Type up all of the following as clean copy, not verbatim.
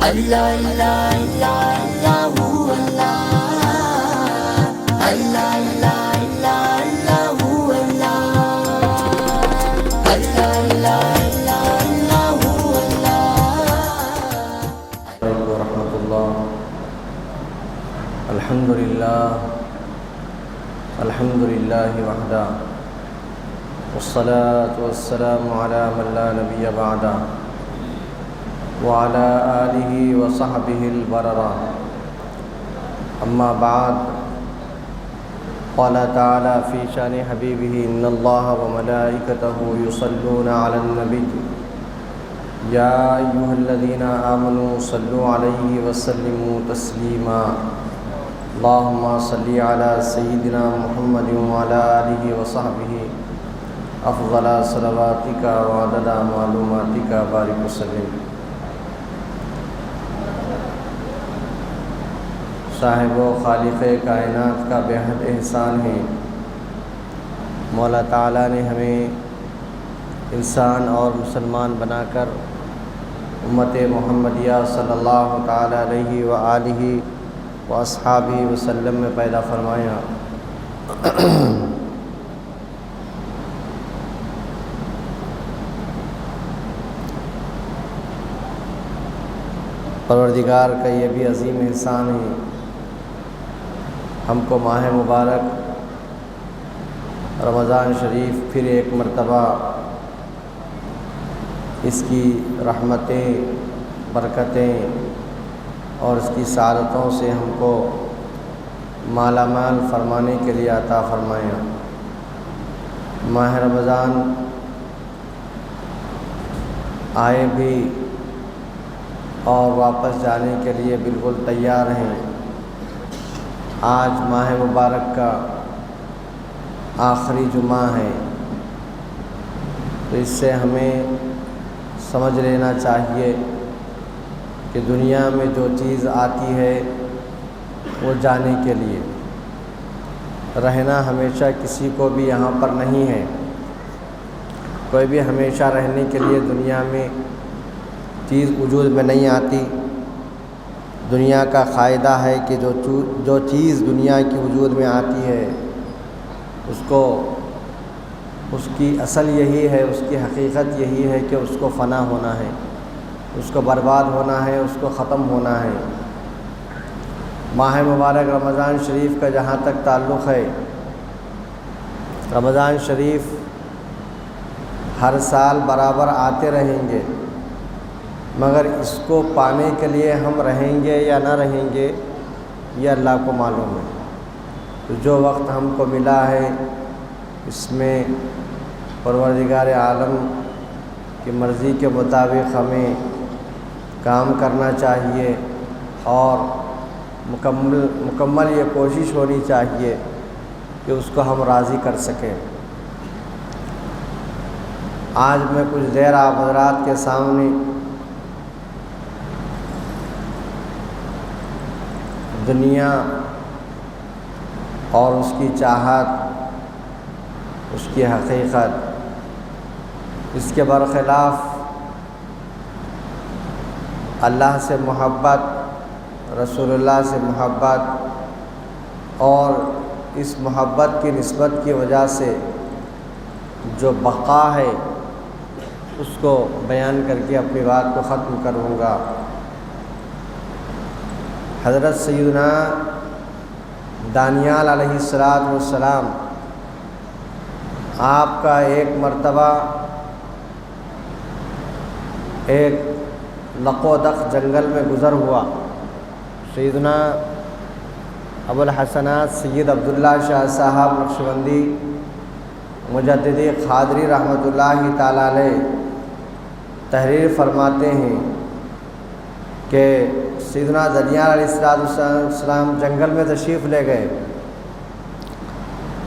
اللہ اللہ اللہ اللہ اللہ اللہ اللہ اللہ اللہ ورحمۃ اللہ. الحمد للہ وحدہ والصلاة والسلام علی من لا نبی بعدہ وعلى آلہ وصحبہ البررہ. اما بعد، قال تعالی فی شان حبیبہ ان اللہ وملائکتہ یصلون علی النبی یا ایھا الذین آمنوا صلوا علیہ وسلموا تسلیما. اللہم صلی علی سیدنا محمد وعلی آلہ وصحبہ افضل صلواتک وعدد معلوماتک بارک وسلم. صاحب و خالق کائنات کا بے حد احسان ہے، مولا تعالیٰ نے ہمیں انسان اور مسلمان بنا کر امت محمدیہ صلی اللہ تعالیٰ علیہ وآلہ واصحابہ وسلم میں پیدا فرمایا. پروردگار کا یہ بھی عظیم احسان ہے، ہم کو ماہ مبارک رمضان شریف پھر ایک مرتبہ اس کی رحمتیں، برکتیں اور اس کی سعادتوں سے ہم کو مالا مال فرمانے کے لیے عطا فرمایا. ماہ رمضان آئے بھی اور واپس جانے کے لیے بالکل تیار ہیں. آج ماہ مبارک کا آخری جمعہ ہے، تو اس سے ہمیں سمجھ لینا چاہیے کہ دنیا میں جو چیز آتی ہے وہ جانے کے لیے، رہنا ہمیشہ کسی کو بھی یہاں پر نہیں ہے. کوئی بھی ہمیشہ رہنے کے لیے دنیا میں چیز وجود میں نہیں آتی. دنیا کا قاعدہ ہے کہ جو چیز دنیا کی وجود میں آتی ہے اس کی اصل یہی ہے، اس کی حقیقت یہی ہے کہ اس کو فنا ہونا ہے، اس کو برباد ہونا ہے، اس کو ختم ہونا ہے. ماہ مبارک رمضان شریف کا جہاں تک تعلق ہے، رمضان شریف ہر سال برابر آتے رہیں گے، مگر اس کو پانے کے لیے ہم رہیں گے یا نہ رہیں گے یہ اللہ کو معلوم ہے. تو جو وقت ہم کو ملا ہے اس میں پروردگار عالم کی مرضی کے مطابق ہمیں کام کرنا چاہیے اور مکمل یہ کوشش ہونی چاہیے کہ اس کو ہم راضی کر سکیں. آج میں کچھ دیر آپ حضرات کے سامنے دنیا اور اس کی چاہت، اس کی حقیقت، اس کے برخلاف اللہ سے محبت، رسول اللہ سے محبت اور اس محبت کی نسبت کی وجہ سے جو بقا ہے اس کو بیان کر کے اپنی بات کو ختم کروں گا. حضرت سیدنا دانیال علیہ السلام آپ کا ایک مرتبہ ایک لق و دق جنگل میں گزر ہوا. سیدنا ابو الحسنات سید عبداللہ شاہ صاحب نقشبندی مجددی قادری رحمۃ اللہ تعالی علیہ تحریر فرماتے ہیں کہ سیدنا دانیال علیہ السلام جنگل میں تشریف لے گئے.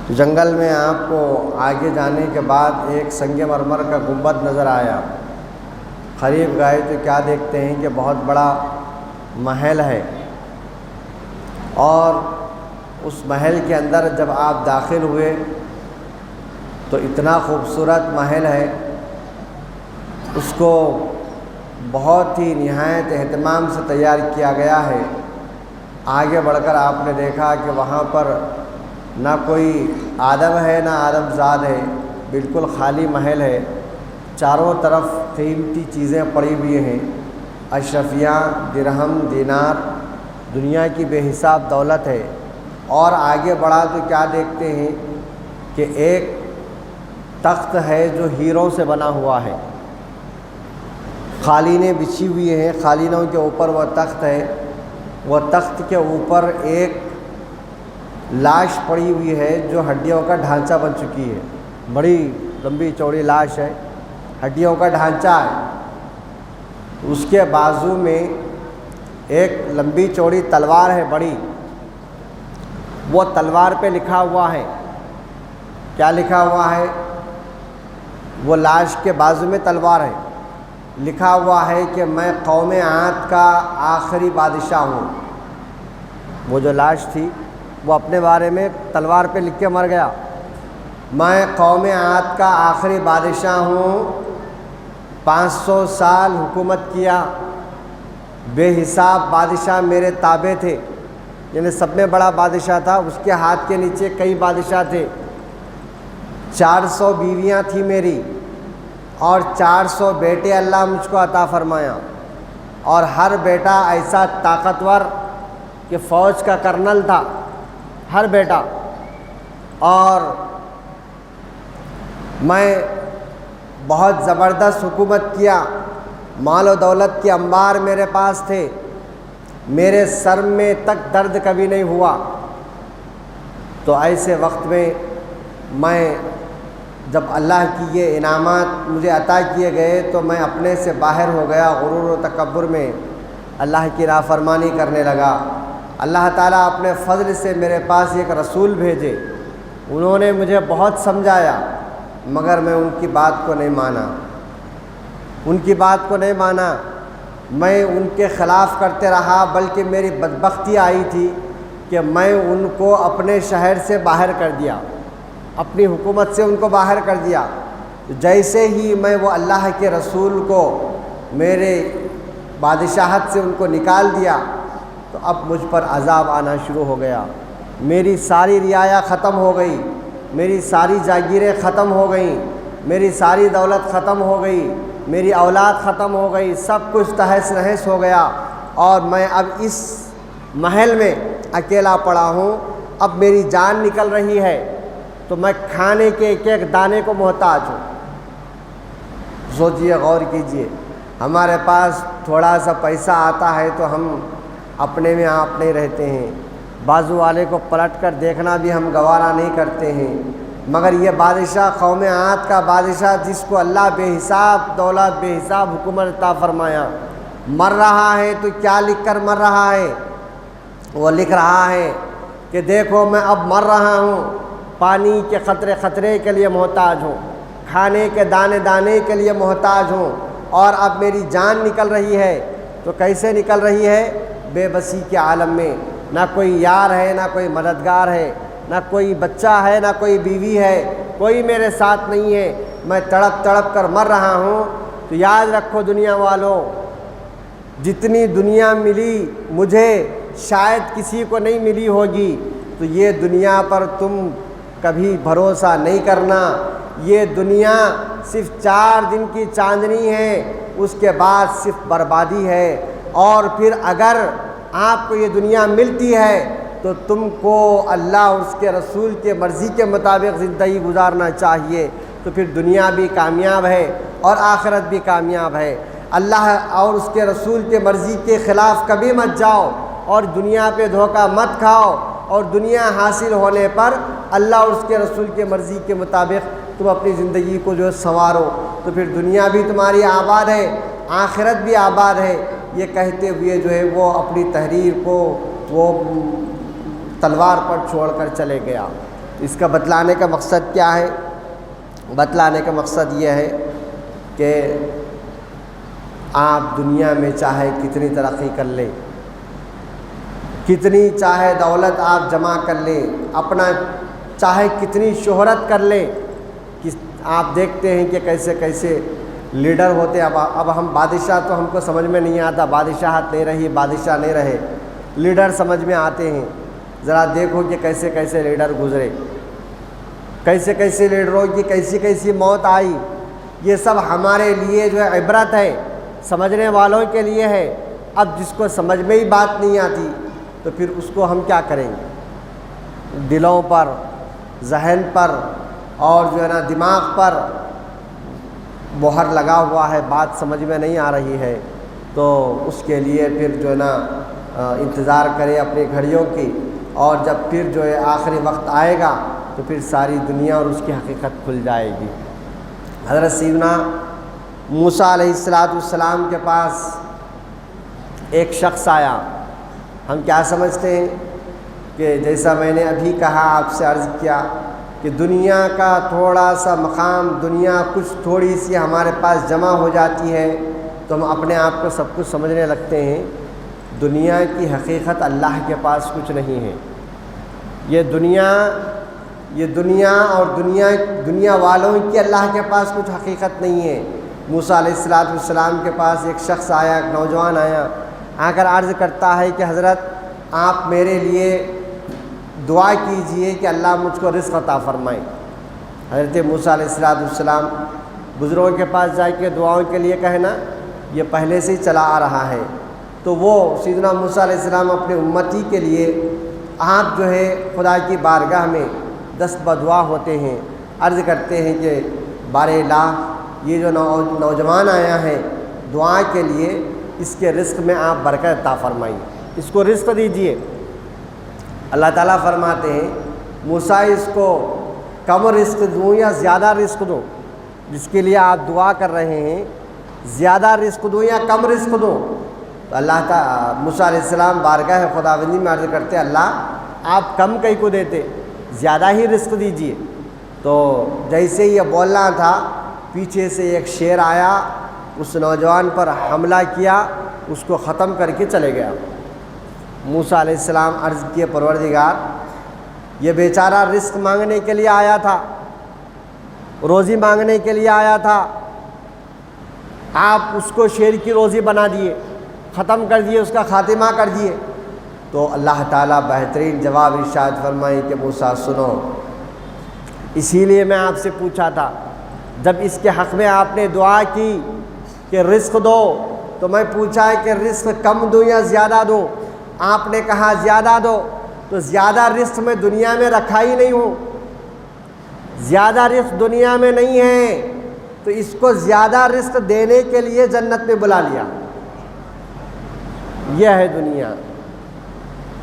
جنگل میں آپ کو آگے جانے کے بعد ایک سنگ مرمر کا گنبد نظر آیا. قریب گئے تو کیا دیکھتے ہیں کہ بہت بڑا محل ہے، اور اس محل کے اندر جب آپ داخل ہوئے تو اتنا خوبصورت محل ہے، اس کو بہت ہی نہایت اہتمام سے تیار کیا گیا ہے۔ آگے بڑھ کر آپ نے دیکھا کہ وہاں پر نہ کوئی آدم ہے نہ آدم زاد ہے، بالکل خالی محل ہے، چاروں طرف قیمتی چیزیں پڑی ہوئی ہیں، اشرفیاں، درہم، دینار، دنیا کی بے حساب دولت ہے۔ اور آگے بڑھا تو کیا دیکھتے ہیں کہ ایک تخت ہے جو ہیروں سے بنا ہوا ہے، قالینیں بچھی ہوئی ہیں، قالینوں کے اوپر وہ تخت ہے، وہ تخت کے اوپر ایک لاش پڑی ہوئی ہے جو ہڈیوں کا ڈھانچہ بن چکی ہے، بڑی لمبی چوڑی لاش ہے، ہڈیوں کا ڈھانچہ ہے۔ اس کے بازو میں ایک لمبی چوڑی تلوار ہے بڑی، وہ تلوار پہ لکھا ہوا ہے، کیا لکھا ہوا ہے؟ وہ لاش کے بازو میں تلوار ہے، لکھا ہوا ہے کہ میں قوم عاد کا آخری بادشاہ ہوں۔ وہ جو لاش تھی وہ اپنے بارے میں تلوار پہ لکھ کے مر گیا، میں قوم عاد کا آخری بادشاہ ہوں، 500 سال حکومت کیا، بے حساب بادشاہ میرے تابع تھے، یعنی سب میں بڑا بادشاہ تھا، اس کے ہاتھ کے نیچے کئی بادشاہ تھے، 400 بیویاں تھیں میری، اور 400 بیٹے اللہ مجھ کو عطا فرمایا، اور ہر بیٹا ایسا طاقتور کہ فوج کا کرنل تھا ہر بیٹا، اور میں بہت زبردست حکومت کیا، مال و دولت کے انبار میرے پاس تھے، میرے سر میں تک درد کبھی نہیں ہوا۔ تو ایسے وقت میں جب اللہ کی یہ انعامات مجھے عطا کیے گئے تو میں اپنے سے باہر ہو گیا، غرور و تکبر میں اللہ کی نافرمانی کرنے لگا۔ اللہ تعالیٰ اپنے فضل سے میرے پاس ایک رسول بھیجے، انہوں نے مجھے بہت سمجھایا، مگر میں ان کی بات کو نہیں مانا، ان کی بات کو نہیں مانا، میں ان کے خلاف کرتے رہا، بلکہ میری بدبختی آئی تھی کہ میں ان کو اپنے شہر سے باہر کر دیا، اپنی حکومت سے ان کو باہر کر دیا۔ جیسے ہی میں وہ اللہ کے رسول کو میرے بادشاہت سے ان کو نکال دیا تو اب مجھ پر عذاب آنا شروع ہو گیا، میری ساری رعایا ختم ہو گئی، میری ساری جاگیریں ختم ہو گئیں، میری ساری دولت ختم ہو گئی، میری اولاد ختم ہو گئی، سب کچھ تہس نہس ہو گیا، اور میں اب اس محل میں اکیلا پڑا ہوں، اب میری جان نکل رہی ہے، تو میں کھانے کے ایک ایک دانے کو محتاج ہوں۔ سوچئے، غور کیجئے، ہمارے پاس تھوڑا سا پیسہ آتا ہے تو ہم اپنے میں آپ نہیں رہتے ہیں، بازو والے کو پلٹ کر دیکھنا بھی ہم گوارا نہیں کرتے ہیں، مگر یہ بادشاہ، قوم عاد کا بادشاہ، جس کو اللہ بے حساب دولت، بے حساب حکومت عطا فرمایا، مر رہا ہے تو کیا لکھ کر مر رہا ہے؟ وہ لکھ رہا ہے کہ دیکھو میں اب مر رہا ہوں، پانی کے قطرے قطرے کے لیے محتاج ہوں، کھانے کے دانے دانے کے لیے محتاج ہوں، اور اب میری جان نکل رہی ہے۔ تو کیسے نکل رہی ہے؟ بے بسی کے عالم میں، نہ کوئی یار ہے، نہ کوئی مددگار ہے، نہ کوئی بچہ ہے، نہ کوئی بیوی ہے، کوئی میرے ساتھ نہیں ہے، میں تڑپ تڑپ کر مر رہا ہوں۔ تو یاد رکھو دنیا والوں، جتنی دنیا ملی مجھے شاید کسی کو نہیں ملی ہوگی، تو یہ دنیا پر تم کبھی بھروسہ نہیں کرنا، یہ دنیا صرف 4 دن کی چاندنی ہے، اس کے بعد صرف بربادی ہے، اور پھر اگر آپ کو یہ دنیا ملتی ہے تو تم کو اللہ اور اس کے رسول کے مرضی کے مطابق زندگی گزارنا چاہیے، تو پھر دنیا بھی کامیاب ہے اور آخرت بھی کامیاب ہے۔ اللہ اور اس کے رسول کے مرضی کے خلاف کبھی مت جاؤ، اور دنیا پہ دھوکہ مت کھاؤ، اور دنیا حاصل ہونے پر اللہ اور اس کے رسول کے مرضی کے مطابق تم اپنی زندگی کو جو ہے سنوارو، تو پھر دنیا بھی تمہاری آباد ہے، آخرت بھی آباد ہے۔ یہ کہتے ہوئے جو ہے وہ اپنی تحریر کو وہ تلوار پر چھوڑ کر چلے گیا۔ اس کا بتلانے کا مقصد کیا ہے؟ بتلانے کا مقصد یہ ہے کہ آپ دنیا میں چاہے کتنی ترقی کر لیں، کتنی چاہے دولت آپ جمع کر لیں، اپنا چاہے کتنی شہرت کر لیں، کہ آپ دیکھتے ہیں کہ کیسے کیسے لیڈر ہوتے. اب ہم بادشاہ تو ہم کو سمجھ میں نہیں آتا, بادشاہت نہیں رہی, بادشاہ نہیں رہے, لیڈر سمجھ میں آتے ہیں. ذرا دیکھو کہ کیسے کیسے لیڈر گزرے, کیسے کیسے لیڈروں کی کیسی کیسی موت آئی. یہ سب ہمارے لیے جو ہے عبرت ہے, سمجھنے والوں کے لیے ہے. اب جس کو سمجھ میں ہی بات نہیں آتی تو پھر اس کو ہم کیا کریں گے؟ دلوں پر, ذہن پر اور جو ہے نا دماغ پر مہر لگا ہوا ہے, بات سمجھ میں نہیں آ رہی ہے, تو اس کے لیے پھر جو ہے نا انتظار کرے اپنی گھڑیوں کی, اور جب پھر جو ہے آخری وقت آئے گا تو پھر ساری دنیا اور اس کی حقیقت کھل جائے گی. حضرت سیدنا موسیٰ علیہ السلام کے پاس ایک شخص آیا. ہم کیا سمجھتے ہیں کہ جیسا میں نے ابھی کہا, آپ سے عرض کیا کہ دنیا کا تھوڑا سا مقام, دنیا کچھ تھوڑی سی ہمارے پاس جمع ہو جاتی ہے تو ہم اپنے آپ کو سب کچھ سمجھنے لگتے ہیں. دنیا کی حقیقت اللہ کے پاس کچھ نہیں ہے. یہ دنیا اور دنیا والوں کی اللہ کے پاس کچھ حقیقت نہیں ہے. موسیٰ علیہ السلام کے پاس ایک شخص آیا, ایک نوجوان آیا, آ کر عرض کرتا ہے کہ حضرت آپ میرے لیے دعا کیجئے کہ اللہ مجھ کو رزق عطا فرمائے. حضرت موسیٰ علیہ السلام بزرگوں کے پاس جا کے دعاؤں کے لیے کہنا, یہ پہلے سے ہی چلا آ رہا ہے. تو وہ سیدنا موسیٰ علیہ السلام اپنے امتی کے لیے آپ جو ہے خدا کی بارگاہ میں دست بدعا ہوتے ہیں, عرض کرتے ہیں کہ بار الہ, یہ جو نوجوان آیا ہے دعا کے لیے, اس کے رزق میں آپ برکت عطا فرمائیں, اس کو رزق دیجئے. اللہ تعالیٰ فرماتے ہیں موسیٰ اس کو کم رزق دوں یا زیادہ رزق دوں؟ جس کے لیے آپ دعا کر رہے ہیں, زیادہ رزق دوں یا کم رزق دوں؟ تو اللہ تعالیٰ موسیٰ علیہ السلام بارگاہ خداوندی میں عرض کرتے, اللہ آپ کم کہیں کو دیتے, زیادہ ہی رزق دیجئے. تو جیسے یہ بولنا تھا, پیچھے سے ایک شیر آیا, اس نوجوان پر حملہ کیا, اس کو ختم کر کے چلے گیا. موسیٰ علیہ السلام عرض کیے, پروردگار یہ بیچارہ رزق مانگنے کے لیے آیا تھا, روزی مانگنے کے لیے آیا تھا, آپ اس کو شیر کی روزی بنا دیے, ختم کر دیے, اس کا خاتمہ کر دیے. تو اللہ تعالیٰ بہترین جواب ارشاد فرمائے کہ موسیٰ سنو, اسی لیے میں آپ سے پوچھا تھا, جب اس کے حق میں آپ نے دعا کی کہ رزق دو, تو میں پوچھا ہے کہ رزق کم دوں یا زیادہ دوں؟ آپ نے کہا زیادہ دو. تو زیادہ رزق میں دنیا میں رکھا ہی نہیں ہوں, زیادہ رزق دنیا میں نہیں ہے, تو اس کو زیادہ رزق دینے کے لیے جنت میں بلا لیا. یہ ہے دنیا,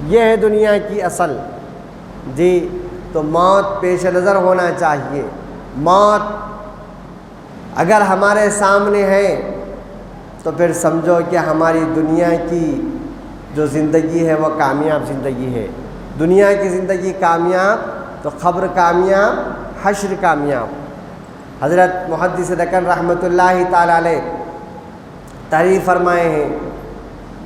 یہ ہے دنیا کی اصل. جی, تو موت پیش نظر ہونا چاہیے. موت اگر ہمارے سامنے ہے تو پھر سمجھو کہ ہماری دنیا کی جو زندگی ہے وہ کامیاب زندگی ہے. دنیا کی زندگی کامیاب تو قبر کامیاب, حشر کامیاب. حضرت محدث دکن رحمۃ اللہ تعالی علیہ تحریر فرمائے ہیں,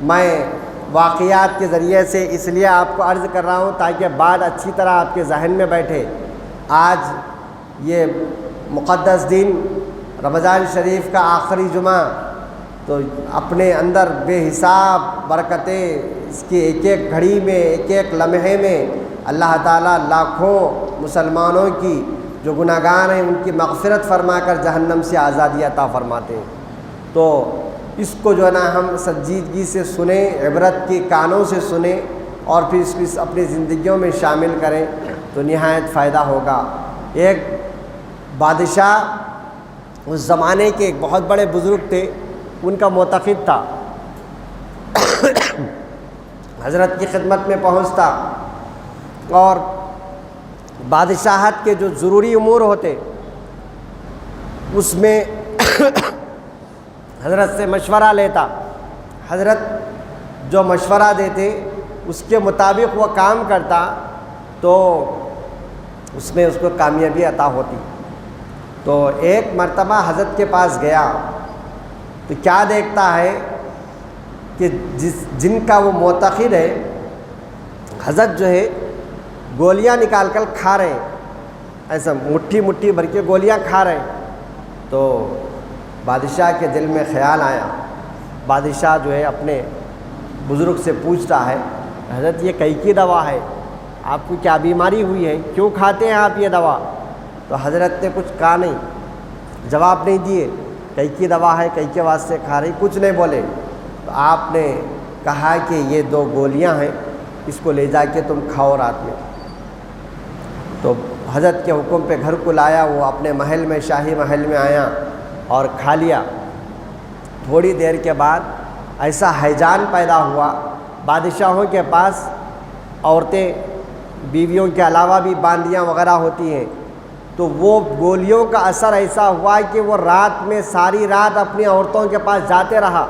میں واقعات کے ذریعے سے اس لیے آپ کو عرض کر رہا ہوں تاکہ بات اچھی طرح آپ کے ذہن میں بیٹھے. آج یہ مقدس دن رمضان شریف کا آخری جمعہ, تو اپنے اندر بے حساب برکتیں, اس کی ایک ایک گھڑی میں, ایک ایک لمحے میں اللہ تعالیٰ لاکھوں مسلمانوں کی جو گناہگار ہیں ان کی مغفرت فرما کر جہنم سے آزادی عطا فرماتے ہیں. تو اس کو جو ہے نا ہم سنجیدگی سے سنیں, عبرت کے کانوں سے سنیں, اور پھر اس کو اپنی زندگیوں میں شامل کریں تو نہایت فائدہ ہوگا. ایک بادشاہ اس زمانے کے ایک بہت بڑے بزرگ تھے, ان کا معتقد تھا, حضرت کی خدمت میں پہنچتا اور بادشاہت کے جو ضروری امور ہوتے اس میں حضرت سے مشورہ لیتا. حضرت جو مشورہ دیتے اس کے مطابق وہ کام کرتا تو اس میں اس کو کامیابی عطا ہوتی. تو ایک مرتبہ حضرت کے پاس گیا تو کیا دیکھتا ہے کہ جن کا وہ معتقد ہے, حضرت جو ہے گولیاں نکال کر کھا رہے ہیں, ایسا مٹھی مٹھی بھر کے گولیاں کھا رہے ہیں. تو بادشاہ کے دل میں خیال آیا. بادشاہ جو ہے اپنے بزرگ سے پوچھتا ہے حضرت یہ کئی کی دوا ہے, آپ کو کیا بیماری ہوئی ہے, کیوں کھاتے ہیں آپ یہ دوا؟ تو حضرت نے کچھ کہا نہیں, جواب نہیں دیے. کئی کی دوا ہے, کئی کے واسطے کھا رہی, کچھ نہیں بولے. تو آپ نے کہا کہ یہ 2 گولیاں ہیں, اس کو لے جا کے تم کھاؤ رات میں. تو حضرت کے حکم پہ گھر کو لایا, وہ اپنے محل میں, شاہی محل میں آیا اور کھا لیا. تھوڑی دیر کے بعد ایسا ہیجان پیدا ہوا. بادشاہوں کے پاس عورتیں, بیویوں کے علاوہ بھی باندیاں وغیرہ ہوتی ہیں, تو وہ گولیوں کا اثر ایسا ہوا کہ وہ رات میں ساری رات اپنی عورتوں کے پاس جاتے رہا,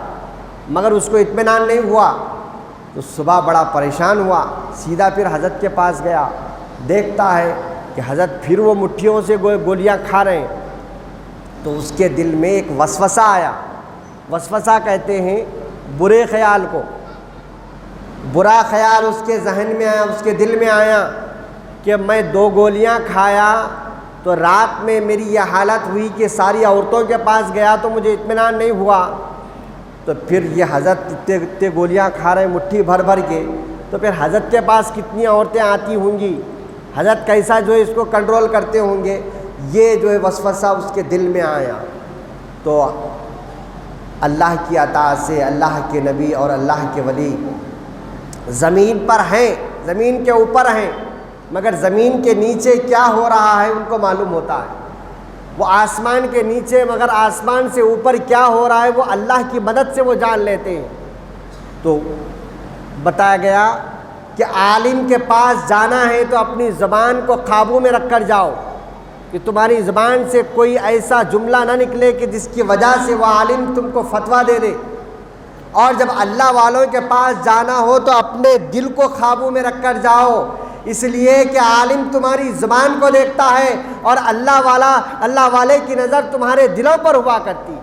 مگر اس کو اطمینان نہیں ہوا. تو صبح بڑا پریشان ہوا, سیدھا پھر حضرت کے پاس گیا. دیکھتا ہے کہ حضرت پھر وہ مٹھیوں سے گولیاں کھا رہے ہیں. تو اس کے دل میں ایک وسوسہ آیا. وسوسہ کہتے ہیں برے خیال کو. برا خیال اس کے ذہن میں آیا, اس کے دل میں آیا کہ میں 2 گولیاں کھایا تو رات میں میری یہ حالت ہوئی کہ ساری عورتوں کے پاس گیا تو مجھے اطمینان نہیں ہوا. تو پھر یہ حضرت اتنے گولیاں کھا رہے ہیں مٹھی بھر بھر کے, تو پھر حضرت کے پاس کتنی عورتیں آتی ہوں گی, حضرت کیسا جو ہے اس کو کنٹرول کرتے ہوں گے. یہ جو ہے وسوسہ اس کے دل میں آیا. تو اللہ کی عطا سے اللہ کے نبی اور اللہ کے ولی زمین پر ہیں, زمین کے اوپر ہیں, مگر زمین کے نیچے کیا ہو رہا ہے ان کو معلوم ہوتا ہے. وہ آسمان کے نیچے مگر آسمان سے اوپر کیا ہو رہا ہے وہ اللہ کی مدد سے وہ جان لیتے ہیں. تو بتایا گیا کہ عالم کے پاس جانا ہے تو اپنی زبان کو قابو میں رکھ کر جاؤ, کہ تمہاری زبان سے کوئی ایسا جملہ نہ نکلے کہ جس کی وجہ سے وہ عالم تم کو فتویٰ دے دے. اور جب اللہ والوں کے پاس جانا ہو تو اپنے دل کو قابو میں رکھ کر جاؤ, اس لیے کہ عالم تمہاری زبان کو دیکھتا ہے اور اللہ والے کی نظر تمہارے دلوں پر ہوا کرتی.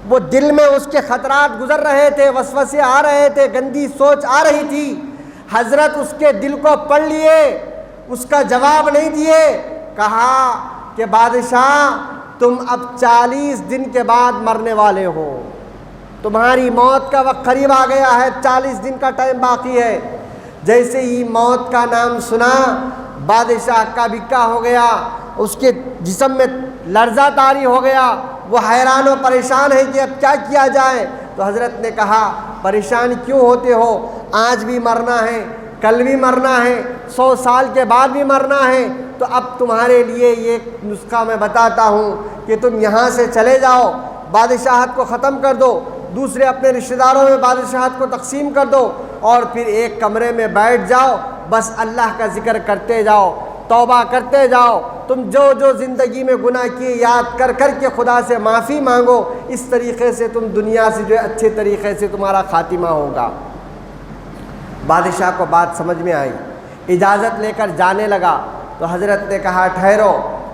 وہ دل میں اس کے خطرات گزر رہے تھے, وسوسے آ رہے تھے, گندی سوچ آ رہی تھی. حضرت اس کے دل کو پڑھ لیے, اس کا جواب نہیں دیے. کہا کہ بادشاہ تم اب 40 دن کے بعد مرنے والے ہو, تمہاری موت کا وقت قریب آ گیا ہے, 40 دن کا ٹائم باقی ہے. جیسے ہی موت کا نام سنا بادشاہ کا بکا ہو گیا, اس کے جسم میں لرزہ طاری ہو گیا. وہ حیران و پریشان ہے کہ اب کیا کیا جائے. تو حضرت نے کہا پریشان کیوں ہوتے ہو, آج بھی مرنا ہے, کل بھی مرنا ہے, 100 سال کے بعد بھی مرنا ہے. تو اب تمہارے لیے یہ نسخہ میں بتاتا ہوں کہ تم یہاں سے چلے جاؤ, بادشاہت کو ختم کر دو, دوسرے اپنے رشتہ داروں میں بادشاہت کو تقسیم کر دو, اور پھر ایک کمرے میں بیٹھ جاؤ, بس اللہ کا ذکر کرتے جاؤ, توبہ کرتے جاؤ. تم جو زندگی میں گناہ کیے یاد کر کر کے خدا سے معافی مانگو. اس طریقے سے تم دنیا سے جو ہے اچھے طریقے سے تمہارا خاتمہ ہوگا. بادشاہ کو بات سمجھ میں آئی, اجازت لے کر جانے لگا. تو حضرت نے کہا ٹھہرو,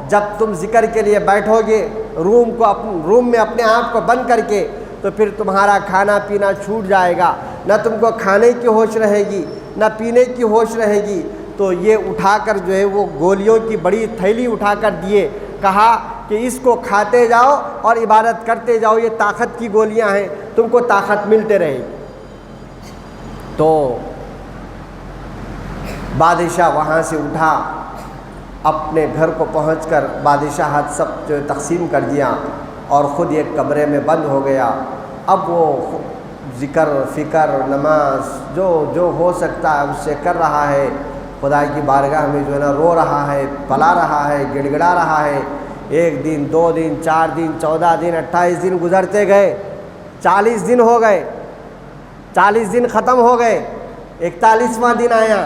جب تم ذکر کے لیے بیٹھو گے روم میں اپنے آپ کو بند کر کے, تو پھر تمہارا کھانا پینا چھوٹ جائے گا, نہ تم کو کھانے کی ہوش رہے گی نہ پینے کی ہوش رہے گی. تو یہ اٹھا کر جو ہے وہ گولیوں کی بڑی تھیلی اٹھا کر دیے. کہا کہ اس کو کھاتے جاؤ اور عبادت کرتے جاؤ, یہ طاقت کی گولیاں ہیں, تم کو طاقت ملتے رہے گی. تو بادشاہ وہاں سے اٹھا, اپنے گھر کو پہنچ کر بادشاہت سب جو تقسیم کر دیا اور خود ایک کمرے میں بند ہو گیا. اب وہ ذکر فکر نماز جو ہو سکتا ہے اس سے کر رہا ہے. خدا کی بارگاہ میں جو ہے نا رو رہا ہے, پلا رہا ہے, گڑ گڑا رہا ہے. 1 دن 2 دن 4 دن 14 دن 28 دن گزرتے گئے, 40 دن ہو گئے, 40 دن ختم ہو گئے. 41واں دن آیا,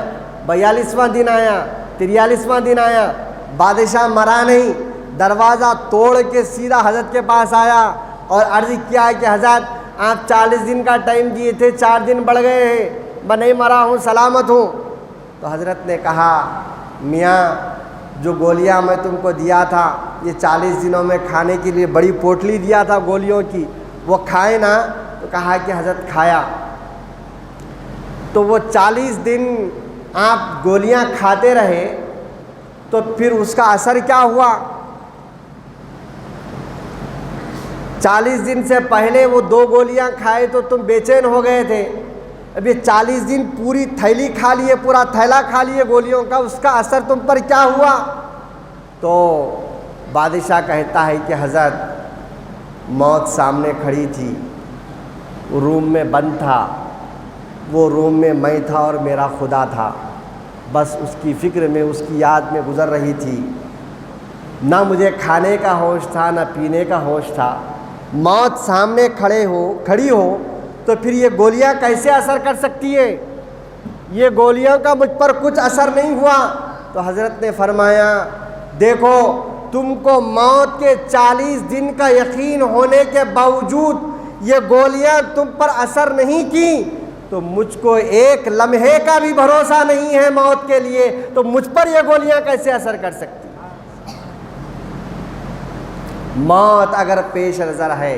42واں دن آیا, 43واں دن آیا. بادشاہ مرا نہیں, دروازہ توڑ کے سیدھا حضرت کے پاس آیا اور عرض کیا کہ حضرت آپ 40 دن کا ٹائم دیے تھے, 4 دن بڑھ گئے ہیں, میں نہیں مرا ہوں, سلامت ہوں. تو حضرت نے کہا میاں جو گولیاں میں تم کو دیا تھا, یہ 40 دنوں میں کھانے کے لیے بڑی پوٹلی دیا تھا گولیوں کی, وہ کھائے نا. تو کہا کہ حضرت کھایا. تو وہ 40 دن آپ گولیاں کھاتے رہے تو پھر اس کا اثر کیا ہوا؟ 40 دن سے پہلے وہ 2 گولیاں کھائے تو تم بے چین ہو گئے تھے، اب یہ 40 دن پوری تھیلی کھا لیے، پورا تھیلا کھا لیے گولیوں کا، اس کا اثر تم پر کیا ہوا؟ تو بادشاہ کہتا ہے کہ حضرت موت سامنے کھڑی تھی، روم میں بند تھا، وہ روم میں تھا اور میرا خدا تھا، بس اس کی فکر میں، اس کی یاد میں گزر رہی تھی، نہ مجھے کھانے کا ہوش تھا نہ پینے کا ہوش تھا۔ موت سامنے کھڑی ہو تو پھر یہ گولیاں کیسے اثر کر سکتی ہے؟ یہ گولیوں کا مجھ پر کچھ اثر نہیں ہوا۔ تو حضرت نے فرمایا دیکھو تم کو موت کے 40 دن کا یقین ہونے کے باوجود یہ گولیاں تم پر اثر نہیں کی، تو مجھ کو ایک لمحے کا بھی بھروسہ نہیں ہے موت کے لیے، تو مجھ پر یہ گولیاں کیسے اثر کر سکتی؟ موت اگر پیش نظر ہے،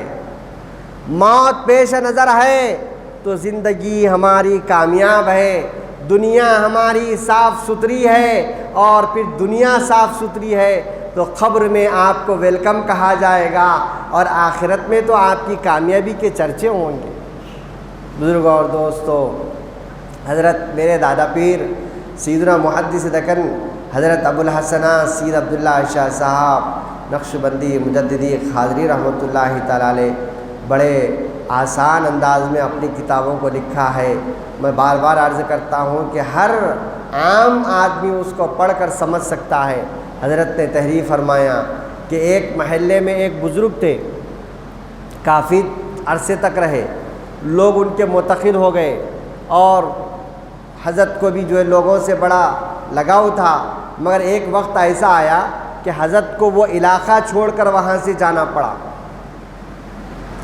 موت پیش نظر ہے تو زندگی ہماری کامیاب ہے، دنیا ہماری صاف ستھری ہے، اور پھر دنیا صاف ستھری ہے تو قبر میں آپ کو ویلکم کہا جائے گا، اور آخرت میں تو آپ کی کامیابی کے چرچے ہوں گے۔ بزرگوں اور دوستو، حضرت میرے دادا پیر سیدنا محدث دکن حضرت ابوالحسنہ سید عبداللہ شاہ صاحب نقشبندی مجددی قادری رحمۃ اللہ تعالیٰ علیہ بڑے آسان انداز میں اپنی کتابوں کو لکھا ہے۔ میں بار بار عرض کرتا ہوں کہ ہر عام آدمی اس کو پڑھ کر سمجھ سکتا ہے۔ حضرت نے تحریر فرمایا کہ ایک محلے میں ایک بزرگ تھے، کافی عرصے تک رہے، لوگ ان کے معتقد ہو گئے، اور حضرت کو بھی جو ہے لوگوں سے بڑا لگاؤ تھا، مگر ایک وقت ایسا آیا کہ حضرت کو وہ علاقہ چھوڑ کر وہاں سے جانا پڑا،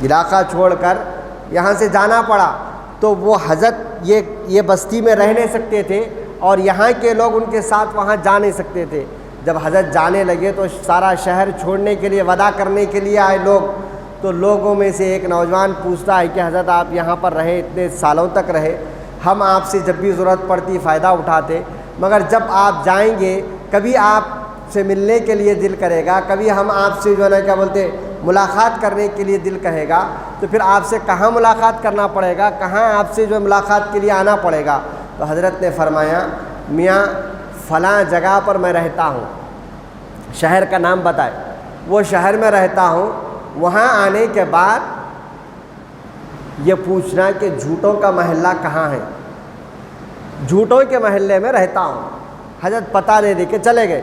علاقہ چھوڑ کر یہاں سے جانا پڑا۔ تو وہ حضرت یہ بستی میں رہ نہیں سکتے تھے، اور یہاں کے لوگ ان کے ساتھ وہاں جا نہیں سکتے تھے۔ جب حضرت جانے لگے تو سارا شہر چھوڑنے کے لیے وداع کرنے کے لیے آئے لوگ، تو لوگوں میں سے ایک نوجوان پوچھتا ہے کہ حضرت آپ یہاں پر رہے، اتنے سالوں تک رہے، ہم آپ سے جب بھی ضرورت پڑتی فائدہ اٹھاتے، مگر جب آپ جائیں گے کبھی آپ سے ملنے کے لیے دل کرے گا، کبھی ہم آپ سے جو ہے نا کیا بولتے ملاقات کرنے کے لیے دل کہے گا، تو پھر آپ سے کہاں ملاقات کرنا پڑے گا، کہاں آپ سے جو ہے ملاقات کے لیے آنا پڑے گا؟ تو حضرت نے فرمایا میاں فلاں جگہ پر میں رہتا ہوں، شہر کا نام بتائے، وہ شہر میں رہتا ہوں، وہاں آنے کے بعد یہ پوچھنا کہ جھوٹوں کا محلہ کہاں ہے، جھوٹوں کے محلے میں رہتا ہوں۔ حضرت پتہ دے دے کے چلے گئے۔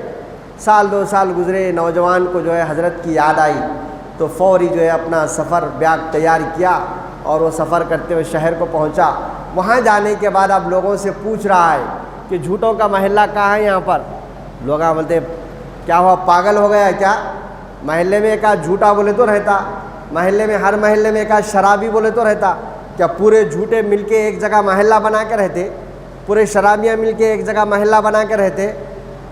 سال 2 سال گزرے، نوجوان کو جو ہے حضرت کی یاد آئی تو فوری جو ہے اپنا سفر بیاگ تیار کیا، اور وہ سفر کرتے ہوئے شہر کو پہنچا۔ وہاں جانے کے بعد اب لوگوں سے پوچھ رہا ہے کہ جھوٹوں کا محلہ کہاں ہے یہاں پر؟ لوگ بولتے کیا ہوا، پاگل ہو گیا کیا؟ محلے میں ایک آدھ جھوٹا بولے تو رہتا، محلے میں ہر محلے میں ایک آدھ شرابی بولے تو رہتا، کیا پورے جھوٹے مل کے ایک جگہ محلہ بنا کے رہتے؟ پورے شرابیاں مل کے ایک جگہ محلہ بنا کے رہتے؟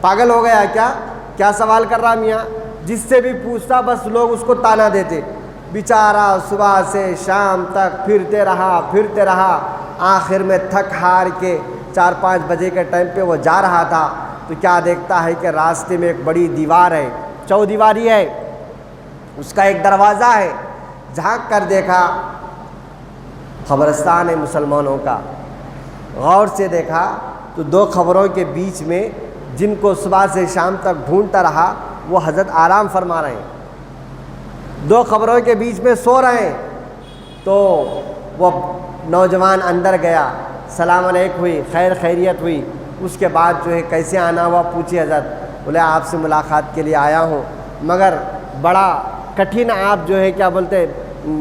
پاگل ہو گیا کیا؟ کیا سوال کر رہا میاں؟ جس سے بھی پوچھتا بس لوگ اس کو تانا دیتے، بیچارہ صبح سے شام تک پھرتے رہا، آخر میں تھک ہار کے 4-5 بجے کے ٹائم پہ وہ جا رہا تھا تو کیا دیکھتا ہے کہ راستے میں ایک بڑی دیوار ہے، چودیواری ہے، اس کا ایک دروازہ ہے۔ جھانک کر دیکھا قبرستان ہے مسلمانوں کا، غور سے دیکھا تو 2 قبروں کے بیچ میں جن کو صبح سے شام تک ڈھونڈتا رہا وہ حضرت آرام فرما رہے ہیں، 2 قبروں کے بیچ میں سو رہے ہیں۔ تو وہ نوجوان اندر گیا، سلام علیکم ہوئی، خیر خیریت ہوئی، اس کے بعد جو ہے کیسے آنا ہوا پوچھی حضرت، بولے آپ سے ملاقات کے لیے آیا ہوں، مگر بڑا کٹھن آپ جو ہے کیا بولتے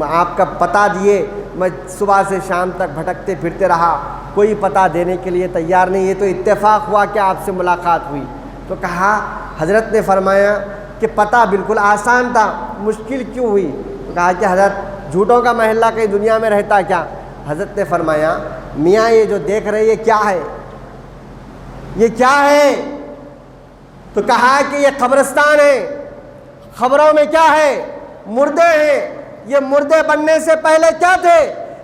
آپ کا پتہ دیے، میں صبح سے شام تک بھٹکتے پھرتے رہا، کوئی پتہ دینے کے لیے تیار نہیں، یہ تو اتفاق ہوا کہ آپ سے ملاقات ہوئی۔ تو کہا حضرت نے فرمایا کہ پتہ بالکل آسان تھا، مشکل کیوں ہوئی؟ تو کہا کہ حضرت جھوٹوں کا محلہ کہیں دنیا میں رہتا کیا؟ حضرت نے فرمایا میاں یہ جو دیکھ رہے یہ کیا ہے، یہ کیا ہے؟ تو کہا کہ یہ قبرستان ہے، قبروں میں کیا ہے؟ مردے ہیں، یہ مردے بننے سے پہلے کیا تھے؟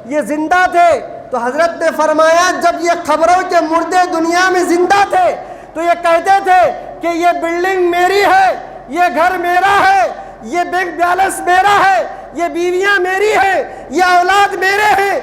یہ زندہ تھے۔ تو حضرت نے فرمایا جب یہ قبروں کے مردے دنیا میں زندہ تھے تو یہ کہتے تھے کہ یہ بلڈنگ میری ہے، یہ گھر میرا ہے، یہ بینک بیلنس میرا ہے، یہ بیویاں میری ہیں، یہ اولاد میرے ہیں،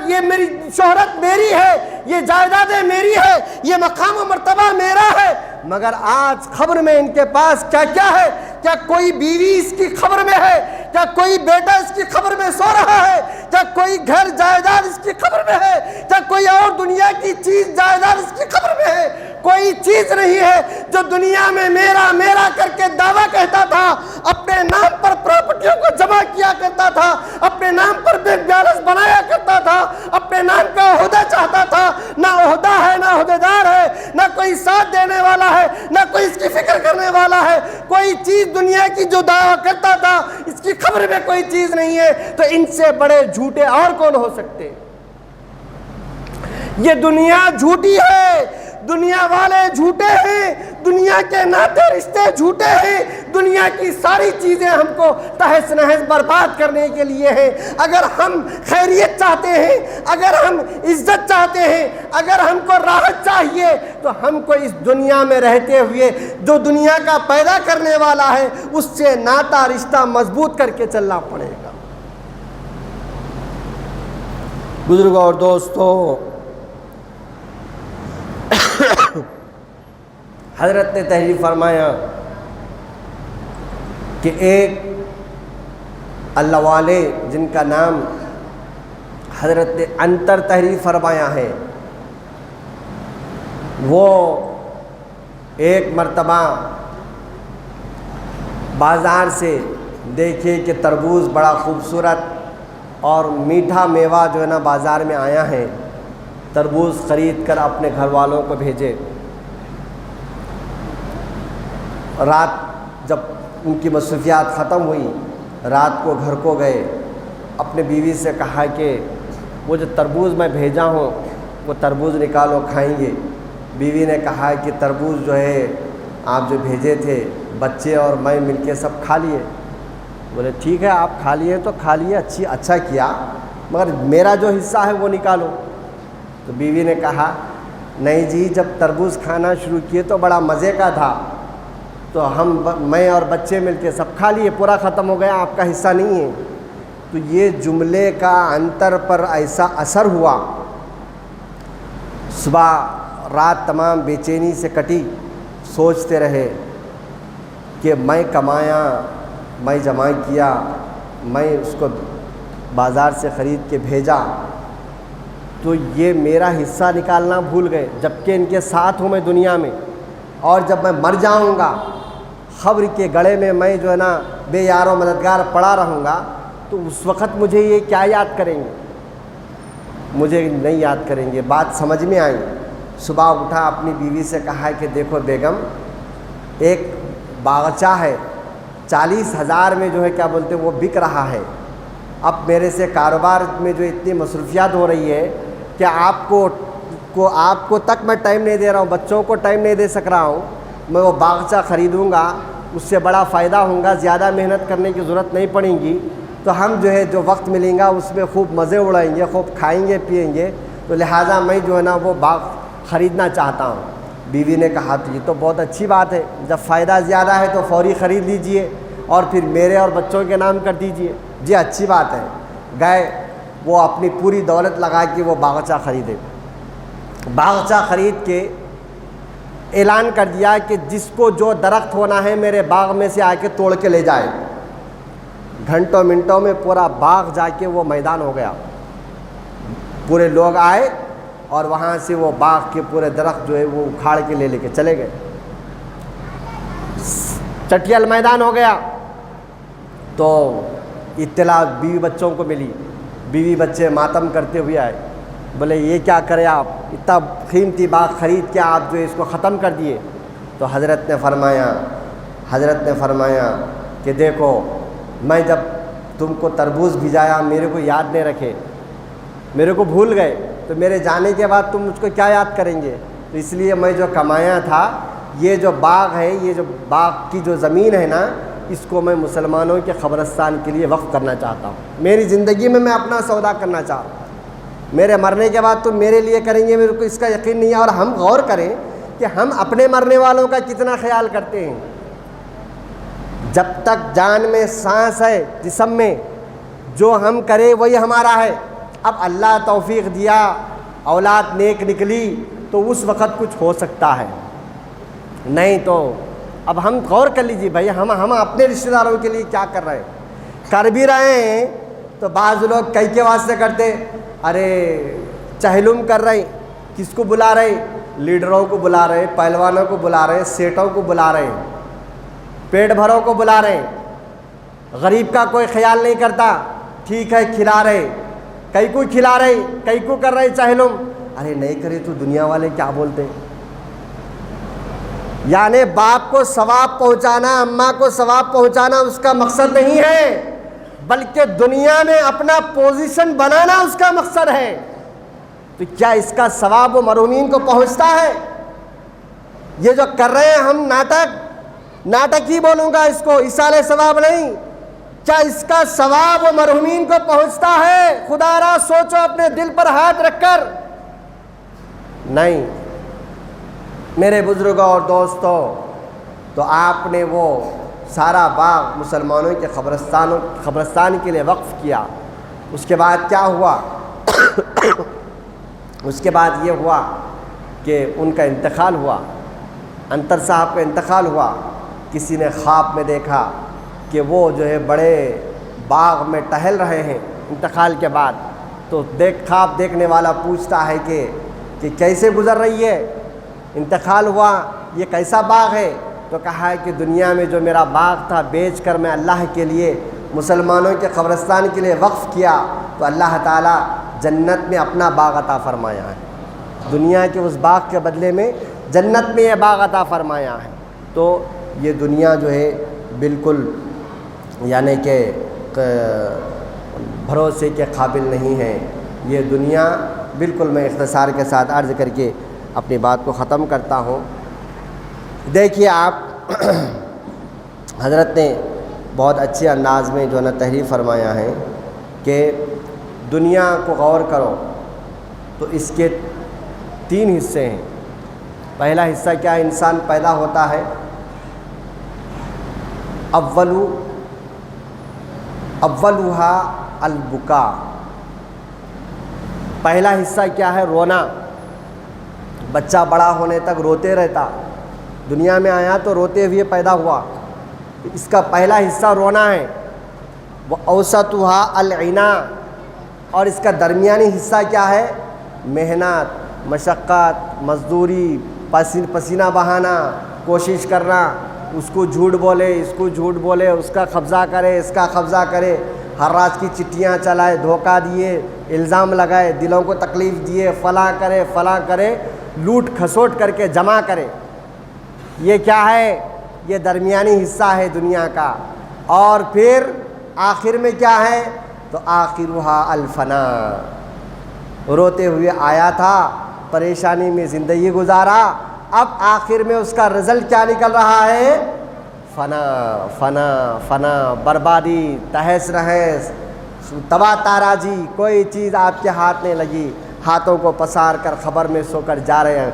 یہ میری شہرت میری ہے، یہ جائیدادیں میری ہے، یہ مقام و مرتبہ میرا ہے۔ مگر آج خبر میں ان کے پاس کیا کیا ہے؟ کیا کوئی بیوی اس کی خبر میں ہے؟ کیا کوئی بیٹا اس کی خبر میں سو رہا ہے؟ کیا کوئی گھر جائیداد اس کی خبر میں ہے؟ کیا کوئی اور دنیا کی چیز جائیداد اس کی خبر میں ہے؟ کوئی چیز نہیں ہے۔ جو دنیا میں میرا میرا کر کے دعویٰ کہتا تھا، اپنے نام پر پراپرٹیوں کو جمع کیا کرتا تھا، اپنے نام پر بینک بیلنس بنایا کرتا تھا، اپنے نام کا عہدہ چاہتا تھا، نہ عہدہ ہے نہ عہدیدار ہے، نہ کوئی ساتھ دینے والا ہے، نہ کوئی اس کی فکر کرنے والا ہے، کوئی چیز دنیا کی جو دعویٰ کرتا تھا اس کی خبر میں کوئی چیز نہیں ہے، تو ان سے بڑے جھوٹے اور کون ہو سکتے؟ یہ دنیا جھوٹی ہے، دنیا والے جھوٹے ہیں، دنیا کے ناطے رشتے جھوٹے ہیں، دنیا کی ساری چیزیں ہم کو تہس نہس برباد کرنے کے لیے ہیں۔ اگر ہم خیریت چاہتے ہیں، اگر ہم عزت چاہتے ہیں، اگر ہم کو راحت چاہیے، تو ہم کو اس دنیا میں رہتے ہوئے جو دنیا کا پیدا کرنے والا ہے اس سے ناطہ رشتہ مضبوط کر کے چلنا پڑے گا۔ بزرگوں اور دوستوں، حضرت نے تحریر فرمایا کہ ایک اللہ والے جن کا نام حضرت نے انتر تحریر فرمایا ہے، وہ ایک مرتبہ بازار سے دیکھے کہ تربوز بڑا خوبصورت اور میٹھا میوہ جو ہے نا بازار میں آیا ہے، تربوز خرید کر اپنے گھر والوں کو بھیجے۔ رات جب ان کی مصروفیات ختم ہوئی، رات کو گھر کو گئے، اپنے بیوی سے کہا کہ وہ جو تربوز میں بھیجا ہوں وہ تربوز نکالو، کھائیں گے۔ بیوی نے کہا کہ تربوز جو ہے آپ جو بھیجے تھے بچے اور میں مل کے سب کھا لیے۔ بولے ٹھیک ہے، آپ کھا لیے تو کھا لیے، اچھا کیا، مگر میرا جو حصہ ہے وہ نکالو۔ تو بیوی نے کہا نہیں جی، جب تربوز کھانا شروع کیے تو بڑا مزے کا تھا، تو میں اور بچے مل کے سب کھا لیے، پورا ختم ہو گیا، آپ کا حصہ نہیں ہے۔ تو یہ جملے کا انتر پر ایسا اثر ہوا، صبح رات تمام بے چینی سے کٹی، سوچتے رہے کہ میں کمایا، میں جمع کیا، میں اس کو بازار سے خرید کے بھیجا، تو یہ میرا حصہ نکالنا بھول گئے، جبکہ ان کے ساتھ ہوں میں دنیا میں، اور جب میں مر جاؤں گا خبر کے گڑے میں میں جو ہے نا بے یار و مددگار پڑا رہوں گا، تو اس وقت مجھے یہ کیا یاد کریں گے؟ مجھے نہیں یاد کریں گے۔ بات سمجھ میں آئی، صبح اٹھا، اپنی بیوی سے کہا کہ دیکھو بیگم، ایک باغچہ ہے 40,000 میں جو ہے کیا بولتے وہ بک رہا ہے، اب میرے سے کاروبار میں جو اتنی مصروفیات ہو رہی ہے کہ آپ کو تک میں ٹائم نہیں دے رہا ہوں، بچوں کو ٹائم نہیں دے سک رہا ہوں، میں وہ باغچہ خریدوں گا، اس سے بڑا فائدہ ہوگا، زیادہ محنت کرنے کی ضرورت نہیں پڑیں گی، تو ہم جو ہے جو وقت ملیں گا اس میں خوب مزے اڑائیں گے، خوب کھائیں گے پیئیں گے، تو لہٰذا میں جو ہے نا وہ باغ خریدنا چاہتا ہوں۔ بیوی نے کہا تو یہ تو بہت اچھی بات ہے، جب فائدہ زیادہ ہے تو فوری خرید لیجئے اور پھر میرے اور بچوں کے نام کر دیجئے۔ جی اچھی بات ہے۔ گئے، وہ اپنی پوری دولت لگا کے وہ باغچہ خریدے۔ باغچہ خرید کے اعلان کر دیا کہ جس کو جو درخت ہونا ہے میرے باغ میں سے آ کے توڑ کے لے جائے۔ گھنٹوں منٹوں میں پورا باغ جا کے وہ میدان ہو گیا، پورے لوگ آئے اور وہاں سے وہ باغ کے پورے درخت جو ہے وہ اکھاڑ کے لے کے چلے گئے۔ چٹیل میدان ہو گیا تو اطلاع بیوی بچوں کو ملی، بیوی بچے ماتم کرتے ہوئے آئے، بولے یہ کیا کرے آپ، اتنا قیمتی باغ خرید کے آپ جو اس کو ختم کر دیے۔ تو حضرت نے فرمایا کہ دیکھو، میں جب تم کو تربوز بھیجایا میرے کو یاد نہیں رکھے، میرے کو بھول گئے، تو میرے جانے کے بعد تم مجھ کو کیا یاد کریں گے؟ تو اس لیے میں جو کمایا تھا، یہ جو باغ ہے، یہ جو باغ کی جو زمین ہے نا، اس کو میں مسلمانوں کے قبرستان کے لیے وقف کرنا چاہتا ہوں۔ میری زندگی میں اپنا سودا کرنا چاہتا ہوں، میرے مرنے کے بعد تم میرے لیے کریں گے، میرے کو اس کا یقین نہیں ہے۔ اور ہم غور کریں کہ ہم اپنے مرنے والوں کا کتنا خیال کرتے ہیں۔ جب تک جان میں سانس ہے جسم میں، جو ہم کرے وہی ہمارا ہے۔ اب اللہ توفیق دیا، اولاد نیک نکلی تو اس وقت کچھ ہو سکتا ہے، نہیں تو اب ہم غور کر لیجیے بھائی، ہم اپنے رشتہ داروں کے لیے کیا کر رہے ہیں؟ کر بھی رہے ہیں تو بعض لوگ کئی کے واسطے کرتے، ارے چہلم کر رہے، کس کو بلا رہے؟ لیڈروں کو بلا رہے، پہلوانوں کو بلا رہے، سیٹوں کو بلا رہے، پیٹ بھروں کو بلا رہے، غریب کا کوئی خیال نہیں کرتا، ٹھیک ہے کھلا رہے، کئی کو کھلا رہے، کئی کو کر رہے چہلم۔ ارے نہیں کرے تو دنیا والے کیا بولتے؟ یعنی باپ کو ثواب پہنچانا، اماں کو ثواب پہنچانا اس کا مقصد نہیں ہے، بلکہ دنیا میں اپنا پوزیشن بنانا اس کا مقصد ہے۔ تو کیا اس کا ثواب و مرحومین کو پہنچتا ہے؟ یہ جو کر رہے ہیں ہم ناٹک ہی بولوں گا اس کو، ایصال ثواب نہیں، کیا اس کا ثواب و مرحومین کو پہنچتا ہے؟ خدا را سوچو اپنے دل پر ہاتھ رکھ کر۔ نہیں میرے بزرگوں اور دوستوں، تو آپ نے وہ سارا باغ مسلمانوں کے قبرستان کے لیے وقف کیا، اس کے بعد کیا ہوا؟ اس کے بعد یہ ہوا کہ ان کا انتقال ہوا، انتر صاحب کا انتقال ہوا۔ کسی نے خواب میں دیکھا کہ وہ جو ہے بڑے باغ میں ٹہل رہے ہیں انتقال کے بعد، تو خواب دیکھنے والا پوچھتا ہے کہ کیسے گزر رہی ہے؟ انتقال ہوا، یہ کیسا باغ ہے؟ تو کہا ہے کہ دنیا میں جو میرا باغ تھا بیچ کر میں اللہ کے لیے مسلمانوں کے قبرستان کے لیے وقف کیا، تو اللہ تعالیٰ جنت میں اپنا باغ عطا فرمایا ہے، دنیا کے اس باغ کے بدلے میں جنت میں یہ باغ عطا فرمایا ہے۔ تو یہ دنیا جو ہے بالکل یعنی کہ بھروسے کے قابل نہیں ہے، یہ دنیا بالکل۔ میں اختصار کے ساتھ عرض کر کے اپنی بات کو ختم کرتا ہوں۔ دیکھیے آپ حضرت نے بہت اچھے انداز میں جو ہے نا تحریر فرمایا ہے کہ دنیا کو غور کرو تو اس کے 3 حصے ہیں۔ پہلا حصہ کیا ہے؟ انسان پیدا ہوتا ہے، اولھا البکا، پہلا حصہ کیا ہے؟ رونا۔ بچہ بڑا ہونے تک روتے رہتا، دنیا میں آیا تو روتے ہوئے پیدا ہوا، اس کا پہلا حصہ رونا ہے۔ وہ اوسطھا العنا، اور اس کا درمیانی حصہ کیا ہے؟ محنت، مشقت، مزدوری، پسینہ بہانا، کوشش کرنا، اس کو جھوٹ بولے، اس کو جھوٹ بولے، اس کا قبضہ کرے، اس کا قبضہ کرے، ہر رات کی چٹیاں چلائے، دھوکہ دیے، الزام لگائے، دلوں کو تکلیف دیے، فلاں کرے، لوٹ کھسوٹ کر کے جمع کرے۔ یہ کیا ہے؟ یہ درمیانی حصہ ہے دنیا کا۔ اور پھر آخر میں کیا ہے؟ تو آخرھا الفنا، روتے ہوئے آیا تھا، پریشانی میں زندگی گزارا، اب آخر میں اس کا رزلٹ کیا نکل رہا ہے؟ فنا فنا فنا، بربادی، تہس نہس، تباہ تاراجی، کوئی چیز آپ کے ہاتھ نہیں لگی، ہاتھوں کو پسار کر خبر میں سو کر جا رہے ہیں،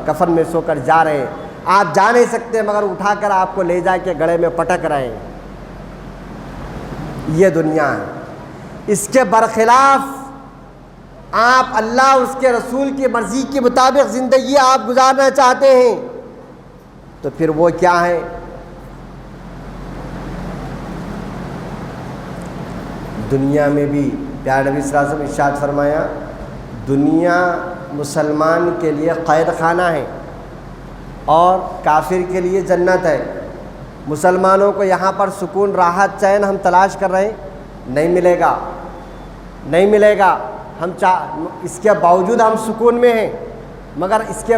کفن میں سو کر جا رہے ہیں، آپ جا نہیں سکتے مگر اٹھا کر آپ کو لے جا کے گڑھے میں پٹک رہے ہیں۔ یہ دنیا ہے۔ اس کے برخلاف آپ اللہ اس کے رسول کی مرضی کے مطابق زندگی آپ گزارنا چاہتے ہیں تو پھر وہ کیا ہے؟ دنیا میں بھی پیارے نبی صلی اللہ علیہ وسلم ارشاد فرمایا، دنیا مسلمان کے لیے قید خانہ ہے اور کافر کے لیے جنت ہے۔ مسلمانوں کو یہاں پر سکون، راحت، چین ہم تلاش کر رہے ہیں، نہیں ملے گا۔ اس کے باوجود ہم سکون میں ہیں، مگر اس کے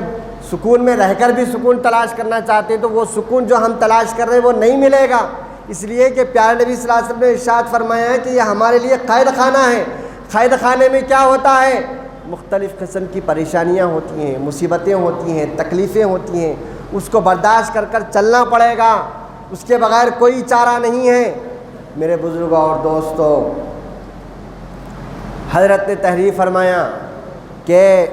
سکون میں رہ کر بھی سکون تلاش کرنا چاہتے ہیں تو وہ سکون جو ہم تلاش کر رہے ہیں وہ نہیں ملے گا، اس لیے کہ پیارے نبی صلی اللہ علیہ وسلم نے ارشاد فرمایا ہے کہ یہ ہمارے لیے قید خانہ ہے۔ قید خانے میں کیا ہوتا ہے؟ مختلف قسم کی پریشانیاں ہوتی ہیں، مصیبتیں ہوتی ہیں، تکلیفیں ہوتی ہیں، اس کو برداشت کر کر چلنا پڑے گا، اس کے بغیر کوئی چارہ نہیں ہے۔ میرے بزرگوں اور دوستوں، حضرت نے تحریر فرمایا کہ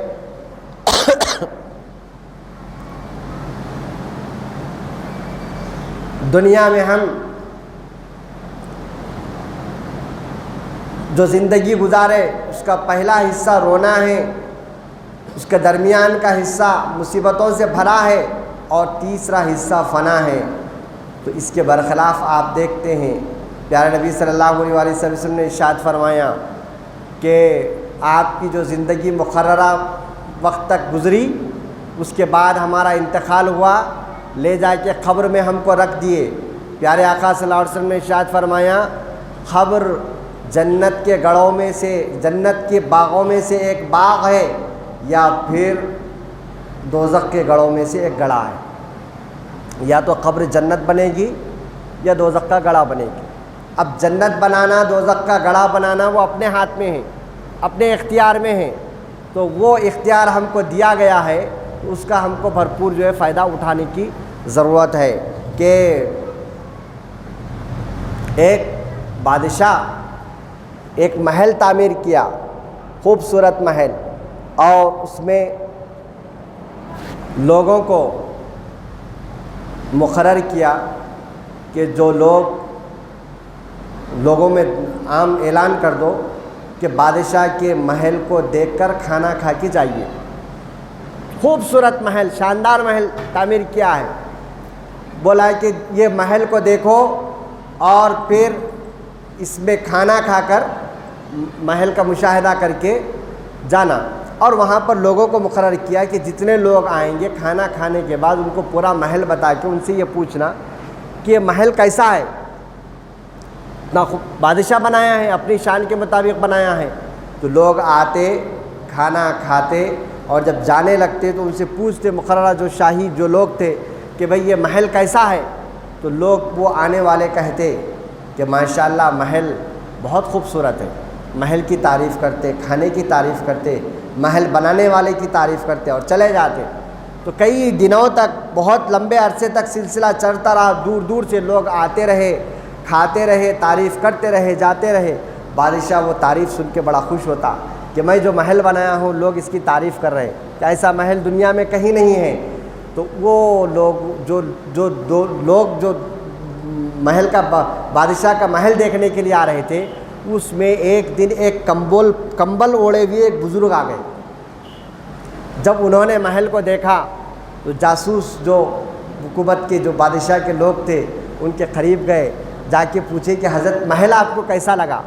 دنیا میں ہم جو زندگی گزارے اس کا پہلا حصہ رونا ہے، اس کے درمیان کا حصہ مصیبتوں سے بھرا ہے، اور تیسرا حصہ فنا ہے۔ تو اس کے برخلاف آپ دیکھتے ہیں پیارے نبی صلی اللہ علیہ وسلم نے ارشاد فرمایا کہ آپ کی جو زندگی مقررہ وقت تک گزری، اس کے بعد ہمارا انتقال ہوا، لے جا کے قبر میں ہم کو رکھ دیے۔ پیارے آقا صلی اللہ علیہ وسلم نے ارشاد فرمایا قبر جنت کے گڑھوں میں سے، جنت کے باغوں میں سے ایک باغ ہے، یا پھر دوزخ کے گڑھوں میں سے ایک گڑھا ہے۔ یا تو قبر جنت بنے گی یا دوزخ کا گڑھا بنے گی۔ اب جنت بنانا، دوزخ کا گڑھا بنانا وہ اپنے ہاتھ میں ہے، اپنے اختیار میں ہے، تو وہ اختیار ہم کو دیا گیا ہے، تو اس کا ہم کو بھرپور جو ہے فائدہ اٹھانے کی ضرورت ہے۔ کہ ایک بادشاہ ایک محل تعمیر کیا، خوبصورت محل، اور اس میں لوگوں کو مقرر کیا کہ جو لوگوں میں عام اعلان کر دو کہ بادشاہ کے محل کو دیکھ کر کھانا کھا کے جائیے۔ خوبصورت محل، شاندار محل تعمیر کیا ہے، بولا کہ یہ محل کو دیکھو اور پھر اس میں کھانا کھا کر محل کا مشاہدہ کر کے جانا۔ اور وہاں پر لوگوں کو مقرر کیا کہ جتنے لوگ آئیں گے کھانا کھانے کے بعد ان کو پورا محل بتا کے ان سے یہ پوچھنا کہ یہ محل کیسا ہے، اتنا بادشاہ بنایا ہے، اپنی شان کے مطابق بنایا ہے۔ تو لوگ آتے، کھانا کھاتے، اور جب جانے لگتے تو ان سے پوچھتے مقررہ جو شاہی جو لوگ تھے کہ بھئی یہ محل کیسا ہے، تو لوگ وہ آنے والے کہتے کہ ماشاءاللہ محل بہت خوبصورت ہے، محل کی تعریف کرتے، کھانے کی تعریف کرتے، محل بنانے والے کی تعریف کرتے اور چلے جاتے۔ تو کئی دنوں تک، بہت لمبے عرصے تک سلسلہ چلتا رہا، دور دور سے لوگ آتے رہے، کھاتے رہے، تعریف کرتے رہے، جاتے رہے۔ بادشاہ وہ تعریف سن کے بڑا خوش ہوتا کہ میں جو محل بنایا ہوں لوگ اس کی تعریف کر رہے ہیں، کہ ایسا محل دنیا میں کہیں نہیں ہے۔ تو وہ لوگ جو محل کا بادشاہ کا محل دیکھنے کے لیے آ رہے تھے، اس میں ایک دن ایک کمبل اوڑے ہوئے ایک بزرگ آ گئے۔ جب انہوں نے محل کو دیکھا تو جاسوس جو حکومت کے جو بادشاہ کے لوگ تھے ان کے قریب گئے، جا کے پوچھے کہ حضرت محل آپ کو کیسا لگا؟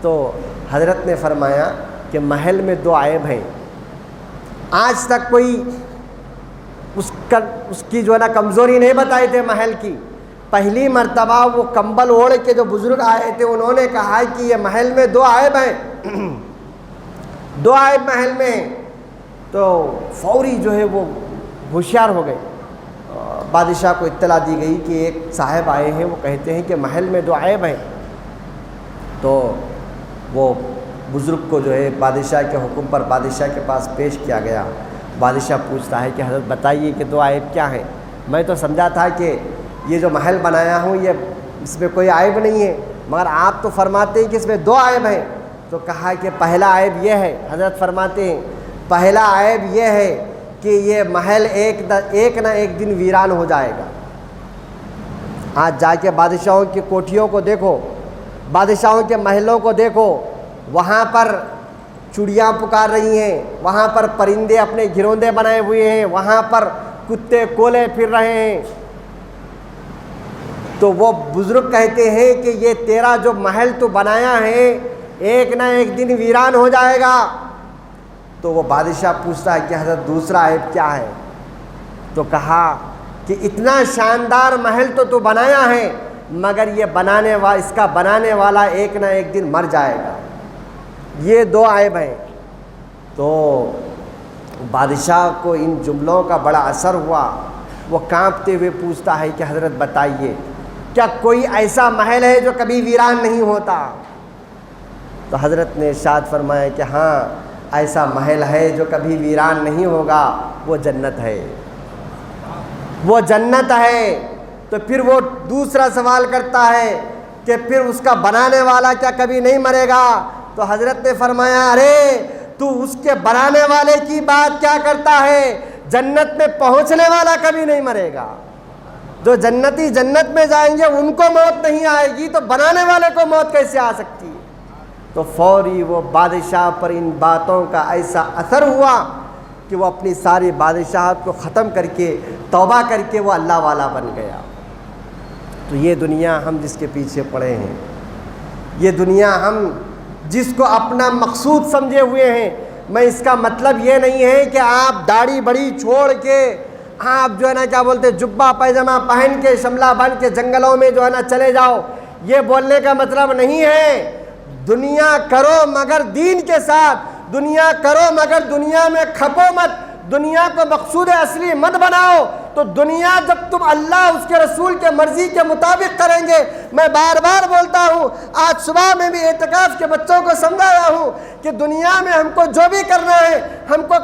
تو حضرت نے فرمایا کہ محل میں دو عیب ہیں، آج تک کوئی اس کی جو ہے نا کمزوری نہیں بتائی تھے محل کی۔ پہلی مرتبہ وہ کمبل اوڑھ کے جو بزرگ آئے تھے انہوں نے کہا کہ یہ محل میں دو عیب ہیں، دو عیب محل میں۔ تو فوری جو ہے وہ ہوشیار ہو گئے، بادشاہ کو اطلاع دی گئی کہ ایک صاحب آئے ہیں، وہ کہتے ہیں کہ محل میں دو عیب ہیں۔ تو وہ بزرگ کو جو ہے بادشاہ کے حکم پر بادشاہ کے پاس پیش کیا گیا۔ بادشاہ پوچھتا ہے کہ حضرت بتائیے کہ دو عیب کیا ہیں؟ میں تو سمجھا تھا کہ یہ جو محل بنایا ہوں یہ اس میں کوئی عیب نہیں ہے، مگر آپ تو فرماتے ہیں کہ اس میں دو عیب ہیں۔ تو کہا کہ پہلا عیب یہ ہے، حضرت فرماتے ہیں پہلا عیب یہ ہے کہ یہ محل ایک نہ ایک دن ویران ہو جائے گا۔ آج جا کے بادشاہوں کی کوٹھیوں کو دیکھو، بادشاہوں کے محلوں کو دیکھو، وہاں پر چڑیاں پکار رہی ہیں، وہاں پر پرندے اپنے گھروندے بنائے ہوئے ہیں، وہاں پر کتے کولے پھر رہے ہیں۔ تو وہ بزرگ کہتے ہیں کہ یہ تیرا جو محل تو بنایا ہے ایک نہ ایک دن ویران ہو جائے گا۔ تو وہ بادشاہ پوچھتا ہے کہ حضرت دوسرا عیب کیا ہے؟ تو کہا کہ اتنا شاندار محل تو بنایا ہے مگر اس کا بنانے والا ایک نہ ایک دن مر جائے گا۔ یہ دو عیب ہیں۔ تو بادشاہ کو ان جملوں کا بڑا اثر ہوا، وہ کانپتے ہوئے پوچھتا ہے کہ حضرت بتائیے کیا کوئی ایسا محل ہے جو کبھی ویران نہیں ہوتا؟ تو حضرت نے ارشاد فرمایا کہ ہاں ایسا محل ہے جو کبھی ویران نہیں ہوگا، وہ جنت ہے، وہ جنت ہے۔ تو پھر وہ دوسرا سوال کرتا ہے کہ پھر اس کا بنانے والا کیا کبھی نہیں مرے گا؟ تو حضرت نے فرمایا ارے تو اس کے بنانے والے کی بات کیا کرتا ہے، جنت میں پہنچنے والا کبھی نہیں مرے گا۔ جو جنتی جنت میں جائیں گے ان کو موت نہیں آئے گی، تو بنانے والے کو موت کیسے آ سکتی ہے؟ تو فوری وہ بادشاہ پر ان باتوں کا ایسا اثر ہوا کہ وہ اپنی ساری بادشاہت کو ختم کر کے توبہ کر کے وہ اللہ والا بن گیا۔ تو یہ دنیا ہم جس کے پیچھے پڑے ہیں، یہ دنیا ہم جس کو اپنا مقصود سمجھے ہوئے ہیں، میں اس کا مطلب یہ نہیں ہے کہ آپ داڑھی بڑی چھوڑ کے آپ جو ہے نا کیا بولتے جبہ پیجامہ پہن کے شملہ بن کے جنگلوں میں جو ہے نا چلے جاؤ، یہ بولنے کا مطلب نہیں ہے۔ دنیا کرو مگر دین کے ساتھ، دنیا کرو مگر دنیا میں کھپو مت، دنیا کو مقصود اصلی مت بناؤ۔ تو دنیا جب تم اللہ اس کے رسول کے مرضی کے مطابق کریں گے، میں بار بار بولتا ہوں، آج صبح میں بھی اعتکاف کے بچوں کو سمجھایا ہوں کہ دنیا میں ہم کو جو بھی کرنا ہے، ہم کو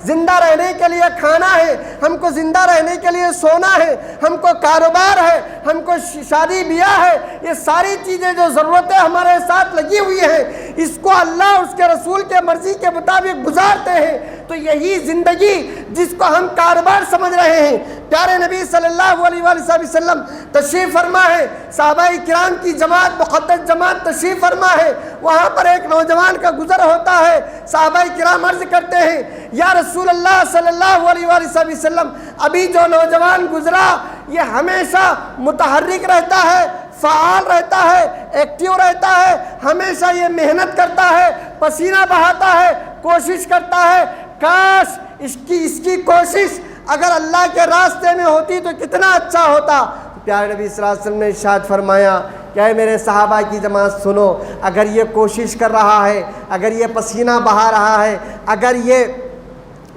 زندہ رہنے کے لیے کھانا ہے، ہم کو زندہ رہنے کے لیے سونا ہے، ہم کو کاروبار ہے، ہم کو شادی بیاہ ہے، یہ ساری چیزیں جو ضرورتیں ہمارے ساتھ لگی ہوئی ہیں، اس کو اللہ اس کے رسول کے مرضی کے مطابق گزارتے ہیں۔ تو یہی زندگی جس کو ہم کاروبار سمجھ رہے ہیں، پیارے نبی صلی اللہ علیہ وآلہ وسلم تشریف فرما ہے، صحابہ کرام کی جماعت مقدس جماعت تشریف فرما ہے، وہاں پر ایک نوجوان کا گزر ہوتا ہے، صحابہ کرام عرض کرتے ہیں یا رسول اللہ صلی اللہ علیہ وآلہ وسلم، ابھی جو نوجوان گزرا یہ ہمیشہ متحرک رہتا ہے، فعال رہتا ہے، ایکٹیو رہتا ہے، ہمیشہ یہ محنت کرتا ہے، پسینہ بہاتا ہے، کوشش کرتا ہے، کاش اس کی کوشش اگر اللہ کے راستے میں ہوتی تو کتنا اچھا ہوتا۔ پیارے نبی صلی اللہ علیہ وسلم نے ارشاد فرمایا کہ اے میرے صحابہ کی جماعت سنو، اگر یہ کوشش کر رہا ہے، اگر یہ پسینہ بہا رہا ہے، اگر یہ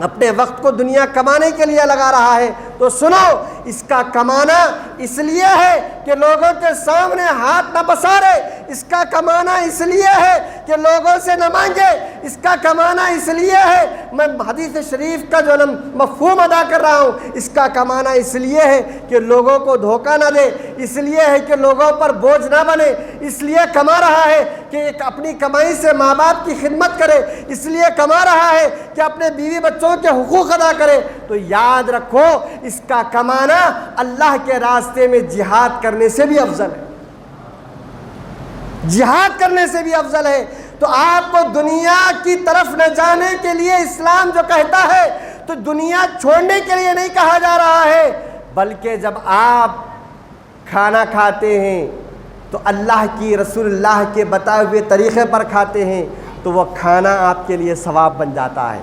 اپنے وقت کو دنیا کمانے کے لیے لگا رہا ہے، تو سنو، اس کا کمانا اس لیے ہے کہ لوگوں کے سامنے ہاتھ نہ پسارے، اس کا کمانا اس لیے ہے کہ لوگوں سے نہ مانگے، اس کا کمانا اس لیے ہے، میں حدیث شریف کا جو مفہوم ادا کر رہا ہوں، اس کا کمانا اس لیے ہے کہ لوگوں کو دھوکہ نہ دے، اس لیے ہے کہ لوگوں پر بوجھ نہ بنے، اس لیے کما رہا ہے کہ ایک اپنی کمائی سے ماں باپ کی خدمت کرے، اس لیے کما رہا ہے کہ اپنے بیوی بچوں کے حقوق ادا کرے۔ تو یاد رکھو، اس کا کمانا اللہ کے راستے میں جہاد کرنے سے بھی افضل ہے، جہاد کرنے سے بھی افضل ہے۔ تو آپ کو دنیا کی طرف نہ جانے کے لیے اسلام جو کہتا ہے تو دنیا چھوڑنے کے لیے نہیں کہا جا رہا ہے، بلکہ جب آپ کھانا کھاتے ہیں تو اللہ کی رسول اللہ کے بتائے ہوئے طریقے پر کھاتے ہیں تو وہ کھانا آپ کے لیے ثواب بن جاتا ہے۔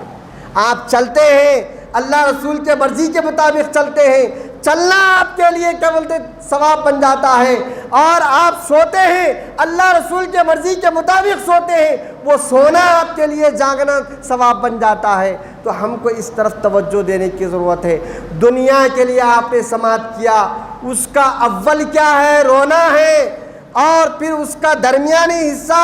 آپ چلتے ہیں، اللہ رسول کے مرضی کے مطابق چلتے ہیں، چلنا آپ کے لیے کیا بولتے ثواب بن جاتا ہے، اور آپ سوتے ہیں، اللہ رسول کے مرضی کے مطابق سوتے ہیں، وہ سونا آپ کے لیے جاگنا ثواب بن جاتا ہے۔ تو ہم کو اس طرف توجہ دینے کی ضرورت ہے۔ دنیا کے لیے آپ نے سماعت کیا، اس کا اول کیا ہے؟ رونا ہے، اور پھر اس کا درمیانی حصہ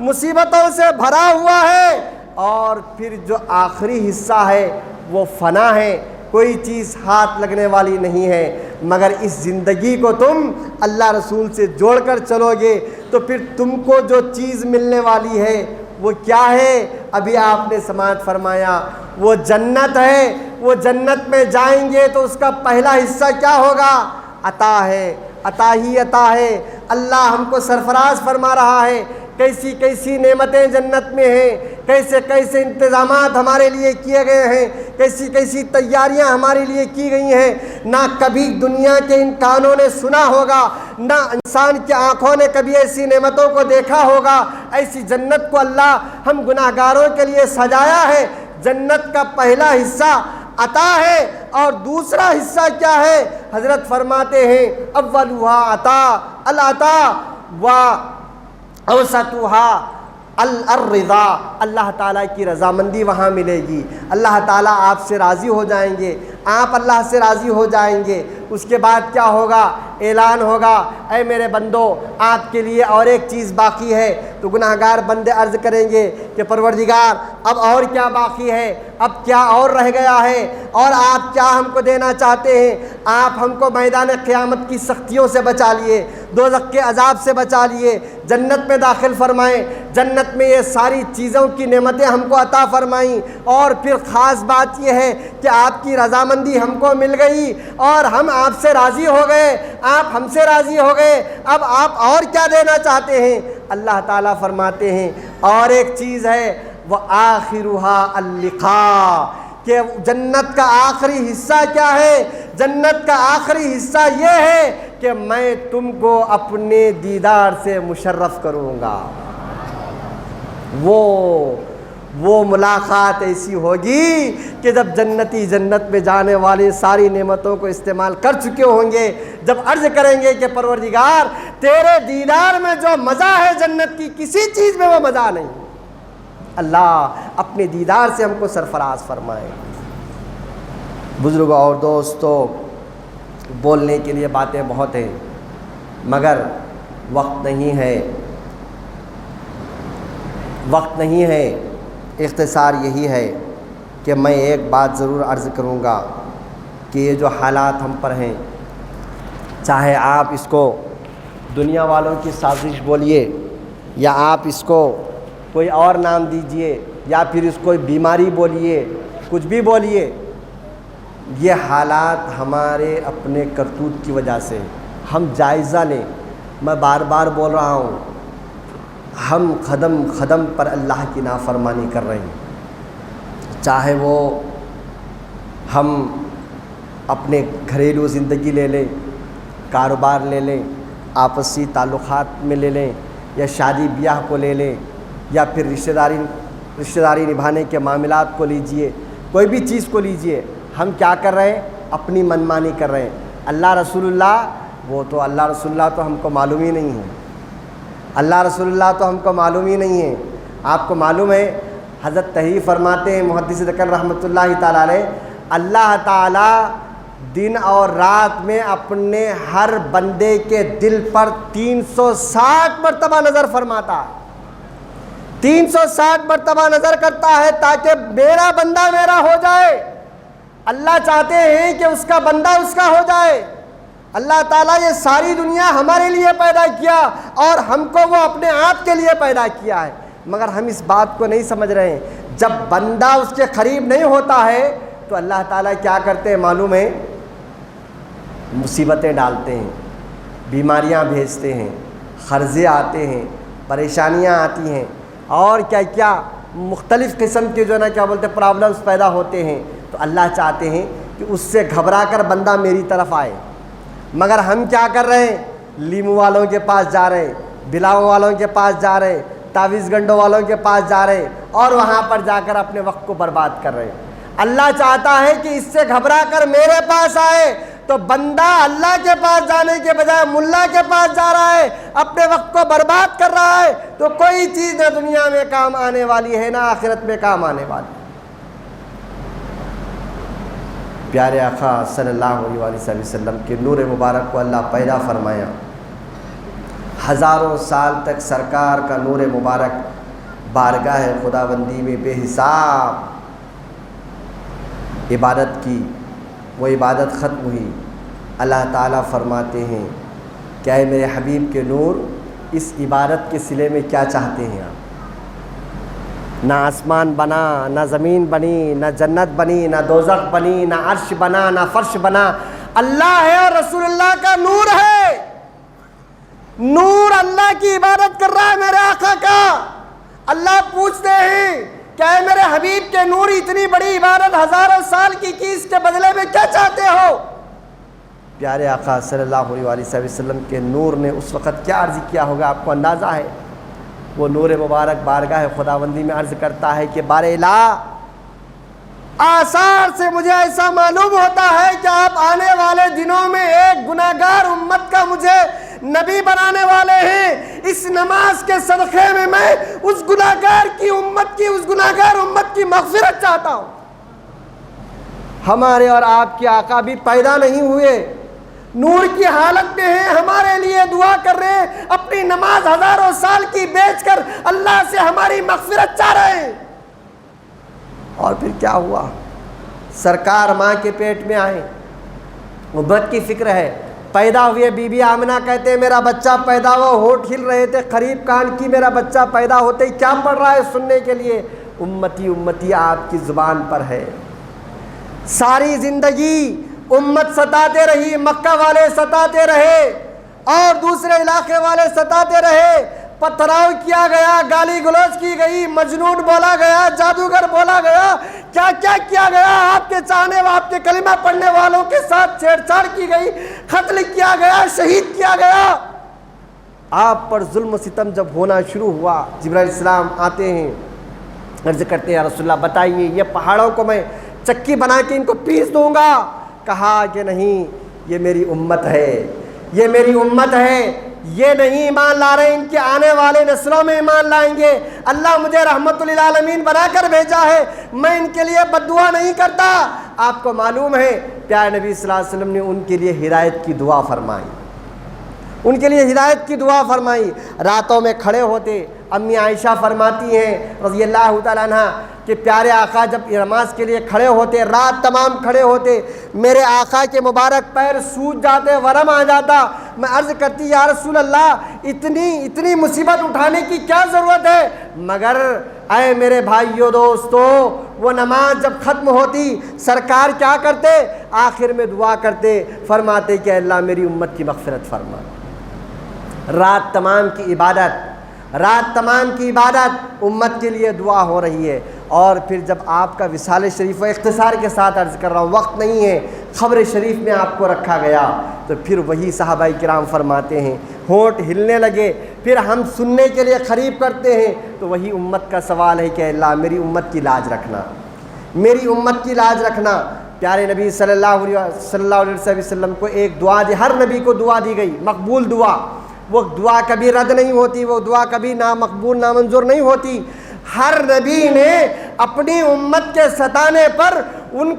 مصیبتوں سے بھرا ہوا ہے، اور پھر جو آخری حصہ ہے وہ فنا ہے، کوئی چیز ہاتھ لگنے والی نہیں ہے، مگر اس زندگی کو تم اللہ رسول سے جوڑ کر چلو گے تو پھر تم کو جو چیز ملنے والی ہے وہ کیا ہے؟ ابھی آپ نے سماعت فرمایا، وہ جنت ہے۔ وہ جنت میں جائیں گے تو اس کا پہلا حصہ کیا ہوگا؟ عطا ہے، عطا ہی عطا ہے۔ اللہ ہم کو سرفراز فرما رہا ہے، کیسی کیسی نعمتیں جنت میں ہیں، کیسے کیسے انتظامات ہمارے لیے کیے گئے ہیں، کیسی کیسی تیاریاں ہمارے لیے کی گئی ہیں۔ نہ کبھی دنیا کے ان کانوں نے سنا ہوگا، نہ انسان کی آنکھوں نے کبھی ایسی نعمتوں کو دیکھا ہوگا۔ ایسی جنت کو اللہ ہم گناہ گاروں کے لیے سجایا ہے۔ جنت کا پہلا حصہ عطا ہے، اور دوسرا حصہ کیا ہے؟ حضرت فرماتے ہیں اولھا عطا العطا و اوسطھا الرضا، اللہ تعالیٰ کی رضامندی وہاں ملے گی، اللہ تعالیٰ آپ سے راضی ہو جائیں گے، آپ اللہ سے راضی ہو جائیں گے۔ اس کے بعد کیا ہوگا؟ اعلان ہوگا، اے میرے بندو آپ کے لیے اور ایک چیز باقی ہے۔ تو گناہ گار بندے عرض کریں گے کہ پروردگار اب اور کیا باقی ہے، اب کیا اور رہ گیا ہے، اور آپ کیا ہم کو دینا چاہتے ہیں؟ آپ ہم کو میدان قیامت کی سختیوں سے بچا لیے، دوزخ کے عذاب سے بچا لیے، جنت میں داخل فرمائیں، جنت میں یہ ساری چیزوں کی نعمتیں ہم کو عطا فرمائیں، اور پھر خاص بات یہ ہے کہ آپ کی رضامندی ہم کو مل گئی اور ہم آپ سے راضی ہو گئے، آپ ہم سے راضی ہو گئے، اب آپ اور کیا دینا چاہتے ہیں؟ اللہ تعالیٰ فرماتے ہیں اور ایک چیز ہے وہ آخرھا اللقاء، کہ جنت کا آخری حصہ کیا ہے؟ جنت کا آخری حصہ یہ ہے کہ میں تم کو اپنے دیدار سے مشرف کروں گا۔ وہ ملاقات ایسی ہوگی کہ جب جنتی جنت میں جانے والے ساری نعمتوں کو استعمال کر چکے ہوں گے، جب عرض کریں گے کہ پروردگار تیرے دیدار میں جو مزہ ہے جنت کی کسی چیز میں وہ مزہ نہیں، اللہ اپنے دیدار سے ہم کو سرفراز فرمائے۔ بزرگوں اور دوستو، بولنے کے لیے باتیں بہت ہیں مگر وقت نہیں ہے، اختصار یہی ہے کہ میں ایک بات ضرور عرض کروں گا کہ یہ جو حالات ہم پر ہیں، چاہے آپ اس کو دنیا والوں کی سازش بولیے یا آپ اس کو کوئی اور نام دیجئے یا پھر اس کو بیماری بولیے، کچھ بھی بولیے، یہ حالات ہمارے اپنے کرتوت کی وجہ سے۔ ہم جائزہ لیں، میں بار بار بول رہا ہوں، ہم قدم قدم پر اللہ کی نافرمانی کر رہے ہیں، چاہے وہ ہم اپنے گھریلو زندگی لے لیں، کاروبار لے لیں، آپسی تعلقات میں لے لیں، یا شادی بیاہ کو لے لیں، یا پھر رشتہ داری نبھانے کے معاملات کو لیجئے، کوئی بھی چیز کو لیجئے، ہم کیا کر رہے ہیں؟ اپنی منمانی کر رہے ہیں۔ اللہ رسول اللہ تو ہم کو معلوم ہی نہیں ہے، اللہ رسول اللہ تو ہم کو معلوم ہی نہیں ہے۔ آپ کو معلوم ہے حضرت تحریر فرماتے ہیں محدث دکن رحمۃ اللہ تعالیٰ علیہ، اللہ تعالیٰ دن اور رات میں اپنے ہر بندے کے دل پر 360 مرتبہ نظر فرماتا ہے، 360 مرتبہ نظر کرتا ہے تاکہ میرا بندہ میرا ہو جائے۔ اللہ چاہتے ہیں کہ اس کا بندہ اس کا ہو جائے۔ اللہ تعالیٰ یہ ساری دنیا ہمارے لیے پیدا کیا اور ہم کو وہ اپنے آپ کے لیے پیدا کیا ہے، مگر ہم اس بات کو نہیں سمجھ رہے ہیں۔ جب بندہ اس کے قریب نہیں ہوتا ہے تو اللہ تعالیٰ کیا کرتے ہیں معلوم ہے؟ مصیبتیں ڈالتے ہیں، بیماریاں بھیجتے ہیں، قرضے آتے ہیں، پریشانیاں آتی ہیں، اور کیا کیا مختلف قسم کے جو نا کیا بولتے پرابلمس پیدا ہوتے ہیں۔ تو اللہ چاہتے ہیں کہ اس سے گھبرا کر بندہ میری طرف آئے، مگر ہم کیا کر رہے ہیں؟ لیمو والوں کے پاس جا رہے ہیں، بلاؤں والوں کے پاس جا رہے ہیں، تعویذ گنڈوں والوں کے پاس جا رہے ہیں، اور وہاں پر جا کر اپنے وقت کو برباد کر رہے ہیں۔ اللہ چاہتا ہے کہ اس سے گھبرا کر میرے پاس آئے، تو بندہ اللہ کے پاس جانے کے بجائے ملا کے پاس جا رہا ہے، اپنے وقت کو برباد کر رہا ہے، تو کوئی چیز نہ دنیا میں کام آنے والی ہے نہ آخرت میں کام آنے والی ہے۔ پیارے آقا صلی اللہ علیہ وسلم کے نور مبارک کو اللہ پیدا فرمایا، ہزاروں سال تک سرکار کا نور مبارک بارگاہ خداوندی میں بے حساب عبادت کی، وہ عبادت ختم ہوئی۔ اللہ تعالیٰ فرماتے ہیں کہ اے میرے حبیب کے نور، اس عبادت کے صلے میں کیا چاہتے ہیں آپ؟ نہ آسمان بنا، نہ زمین بنی، نہ جنت بنی، نہ دوزخ بنی، نہ عرش بنا، نہ فرش بنا، اللہ ہے اور رسول اللہ کا نور ہے۔ نور اللہ کی عبادت کر رہا ہے میرے آقا کا۔ اللہ پوچھتے ہیں کہ اے میرے حبیب کے نور، اتنی بڑی عبادت ہزاروں سال کی اس کے بدلے میں کیا چاہتے ہو؟ پیارے آقا صلی اللہ علیہ وسلم کے نور نے اس وقت کیا عرض کیا ہوگا، آپ کو اندازہ ہے؟ وہ نور مبارک بارگاہ خداوندی میں عرض کرتا ہے کہ بار الہ، آثار سے مجھے ایسا معلوم ہوتا ہے کہ آپ آنے والے دنوں میں ایک گناہگار امت کا مجھے نبی بنانے والے ہیں۔ اس نماز کے صدقے میں اس گناہگار امت کی مغفرت چاہتا ہوں۔ ہمارے اور آپ کے آقا بھی پیدا نہیں ہوئے، نور کی حالت میں ہیں، ہمارے لیے دعا کر رہے ہیں، اپنی نماز ہزاروں سال کی بیچ کر اللہ سے ہماری مغفرت چاہ رہے ہیں۔ اور پھر کیا ہوا؟ سرکار ماں کے پیٹ میں آئے، امت کی فکر ہے، پیدا ہوئے بی بی آمنہ کہتے ہیں میرا بچہ پیدا ہوا، ہونٹ ہل رہے تھے قریب کان کی، میرا بچہ پیدا ہوتے ہی کیا پڑھ رہا ہے سننے کے لیے؟ امتی امتی آپ کی زبان پر ہے۔ ساری زندگی امت ستاتے رہی، مکہ والے ستاتے رہے اور دوسرے علاقے والے ستاتے رہے، پتھراؤ کیا گیا، گالی گلوچ کی گئی، مجنون بولا گیا، جادوگر بولا گیا، کیا کیا کیا گیا، آپ کے چاہنے آپ کے کلمہ پڑھنے والوں کے ساتھ چھیڑ چھاڑ کی گئی، قتل کیا گیا، شہید کیا گیا۔ آپ پر ظلم و ستم جب ہونا شروع ہوا، جبرائیل السلام آتے ہیں، عرض کرتے ہیں یا رسول اللہ بتائیے یہ پہاڑوں کو میں چکی بنا کے ان کو پیس دوں گا؟ کہا کہ نہیں، یہ میری امت ہے، یہ میری امت ہے، یہ نہیں ایمان لا رہے، ان کے آنے والے نسلوں میں ایمان لائیں گے۔ اللہ مجھے رحمت للعالمین بنا کر بھیجا ہے، میں ان کے لیے بد دعا نہیں کرتا۔ آپ کو معلوم ہے پیارے نبی صلی اللہ علیہ وسلم نے ان کے لیے ہدایت کی دعا فرمائی، ان کے لیے ہدایت کی دعا فرمائی۔ راتوں میں کھڑے ہوتے، امی عائشہ فرماتی ہیں رضی اللہ تعالیٰ عنہ کہ پیارے آقا جب نماز کے لیے کھڑے ہوتے، رات تمام کھڑے ہوتے، میرے آقا کے مبارک پیر سوج جاتے، ورم آ جاتا۔ میں عرض کرتی یا رسول اللہ اتنی مصیبت اٹھانے کی کیا ضرورت ہے؟ مگر اے میرے بھائیو دوستو، وہ نماز جب ختم ہوتی سرکار کیا کرتے؟ آخر میں دعا کرتے، فرماتے کہ اللہ میری امت کی مغفرت فرما۔ رات تمام کی عبادت امت کے لیے دعا ہو رہی ہے۔ اور پھر جب آپ کا وصال شریف، و اختصار کے ساتھ عرض کر رہا ہوں، وقت نہیں ہے، قبر شریف میں آپ کو رکھا گیا، تو پھر وہی صحابہ کرام فرماتے ہیں ہونٹ ہلنے لگے، پھر ہم سننے کے لیے قریب کرتے ہیں تو وہی امت کا سوال ہے کہ اللہ میری امت کی لاج رکھنا، میری امت کی لاج رکھنا۔ پیارے نبی صلی اللہ علیہ وسلم کو ایک دعا دی، ہر نبی کو دعا دی گئی، مقبول دعا۔ وہ دعا کبھی رد نہیں ہوتی، وہ دعا کبھی نامقبول نامنظور نہیں ہوتی۔ ہر نبی نے اپنی امت کے ستانے پر ان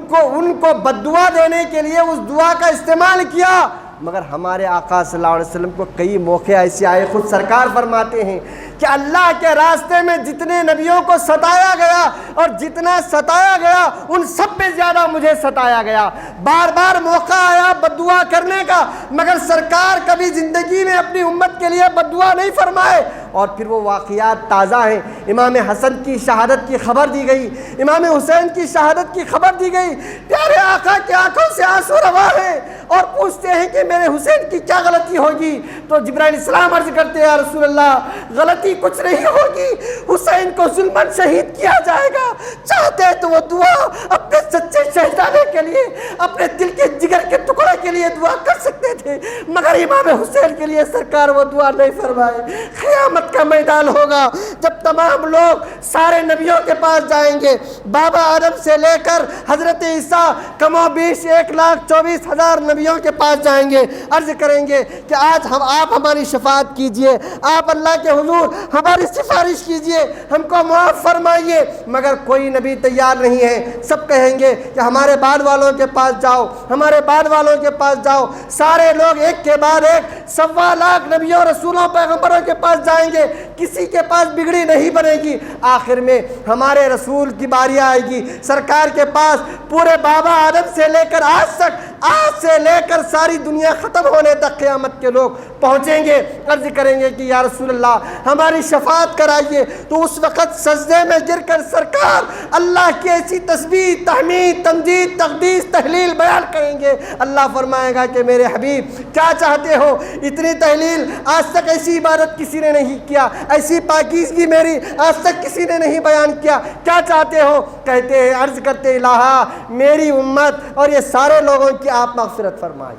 کو بد دعا دینے کے لیے اس دعا کا استعمال کیا، مگر ہمارے آقا صلی اللہ علیہ وسلم کو کئی موقع ایسے آئے، خود سرکار فرماتے ہیں کہ اللہ کے راستے میں جتنے نبیوں کو ستایا گیا اور جتنا ستایا گیا ان سب میں زیادہ مجھے ستایا گیا۔ بار بار موقع آیا بد دعا کرنے کا، مگر سرکار کبھی زندگی میں اپنی امت کے لیے بد دعا نہیں فرمائے۔ اور پھر وہ واقعات تازہ ہیں، امام حسن کی شہادت کی خبر دی گئی، امام حسین کی شہادت کی خبر دی گئی، پیارے آقا کی آنکھوں سے آنسو روا ہے اور پوچھتے ہیں کہ میرے حسین کی کیا غلطی ہوگی؟ تو جبرائیل السلام عرض کرتے ہیں یا رسول اللہ غلطی کچھ نہیں ہوگی، حسین کو ظلماً شہید کیا جائے گا، چاہتے تو وہ دعا اپنے سچے شہزادے کے لیے، اپنے دل کے جگر کے ٹکڑے کے لیے دعا کر سکتے تھے، مگر امام حسین کے لیے سرکار وہ دعا نہیں فرمائے۔ قیامت کا میدان ہوگا جب تمام لوگ سارے نبیوں کے پاس جائیں گے، بابا آدم سے لے کر حضرت عیسیٰ کم و بیش 1,24,000 نبیوں کے پاس جائیں گے، عرض کریں گے کہ آج آپ ہماری شفاعت کیجئے، آپ اللہ کے حضور ہماری سفارش کیجئے، ہم کو معاف فرمائیے، مگر کوئی نبی تیار نہیں ہے۔ سب کہیں گے کہ ہمارے بعد والوں کے پاس جاؤ، ہمارے بعد والوں کے پاس جاؤ۔ سارے لوگ ایک کے بعد ایک 1.25 لاکھ نبیوں رسولوں پیغمبروں کے پاس جائیں گے، کسی کے پاس بگڑی نہیں بنے گی۔ آخر میں ہمارے رسول کی باری آئے گی، سرکار کے پاس پورے بابا آدم سے لے کر آج تک، آج سے لے کر ساری دنیا ختم ہونے تک قیامت کے لوگ پہنچیں گے، عرض کریں گے کہ یا رسول اللہ ہماری شفاعت کرائیے۔ تو اس وقت سجدے میں گر کر سرکار اللہ کی ایسی تسبیح، تحمید، تمجید، تقدیس، تحلیل بیان کریں گے۔ اللہ فرمائے گا کہ میرے حبیب کیا چاہتے ہو؟ اتنی تحلیل آج تک ایسی عبادت کسی نے نہیں کیا، ایسی پاکیزگی میری آج تک کسی نے نہیں بیان کیا، کیا چاہتے ہو؟ کہتے ہیں، عرض کرتے الہا میری امت اور یہ سارے لوگوں کی آپ مغفرت فرمائیں۔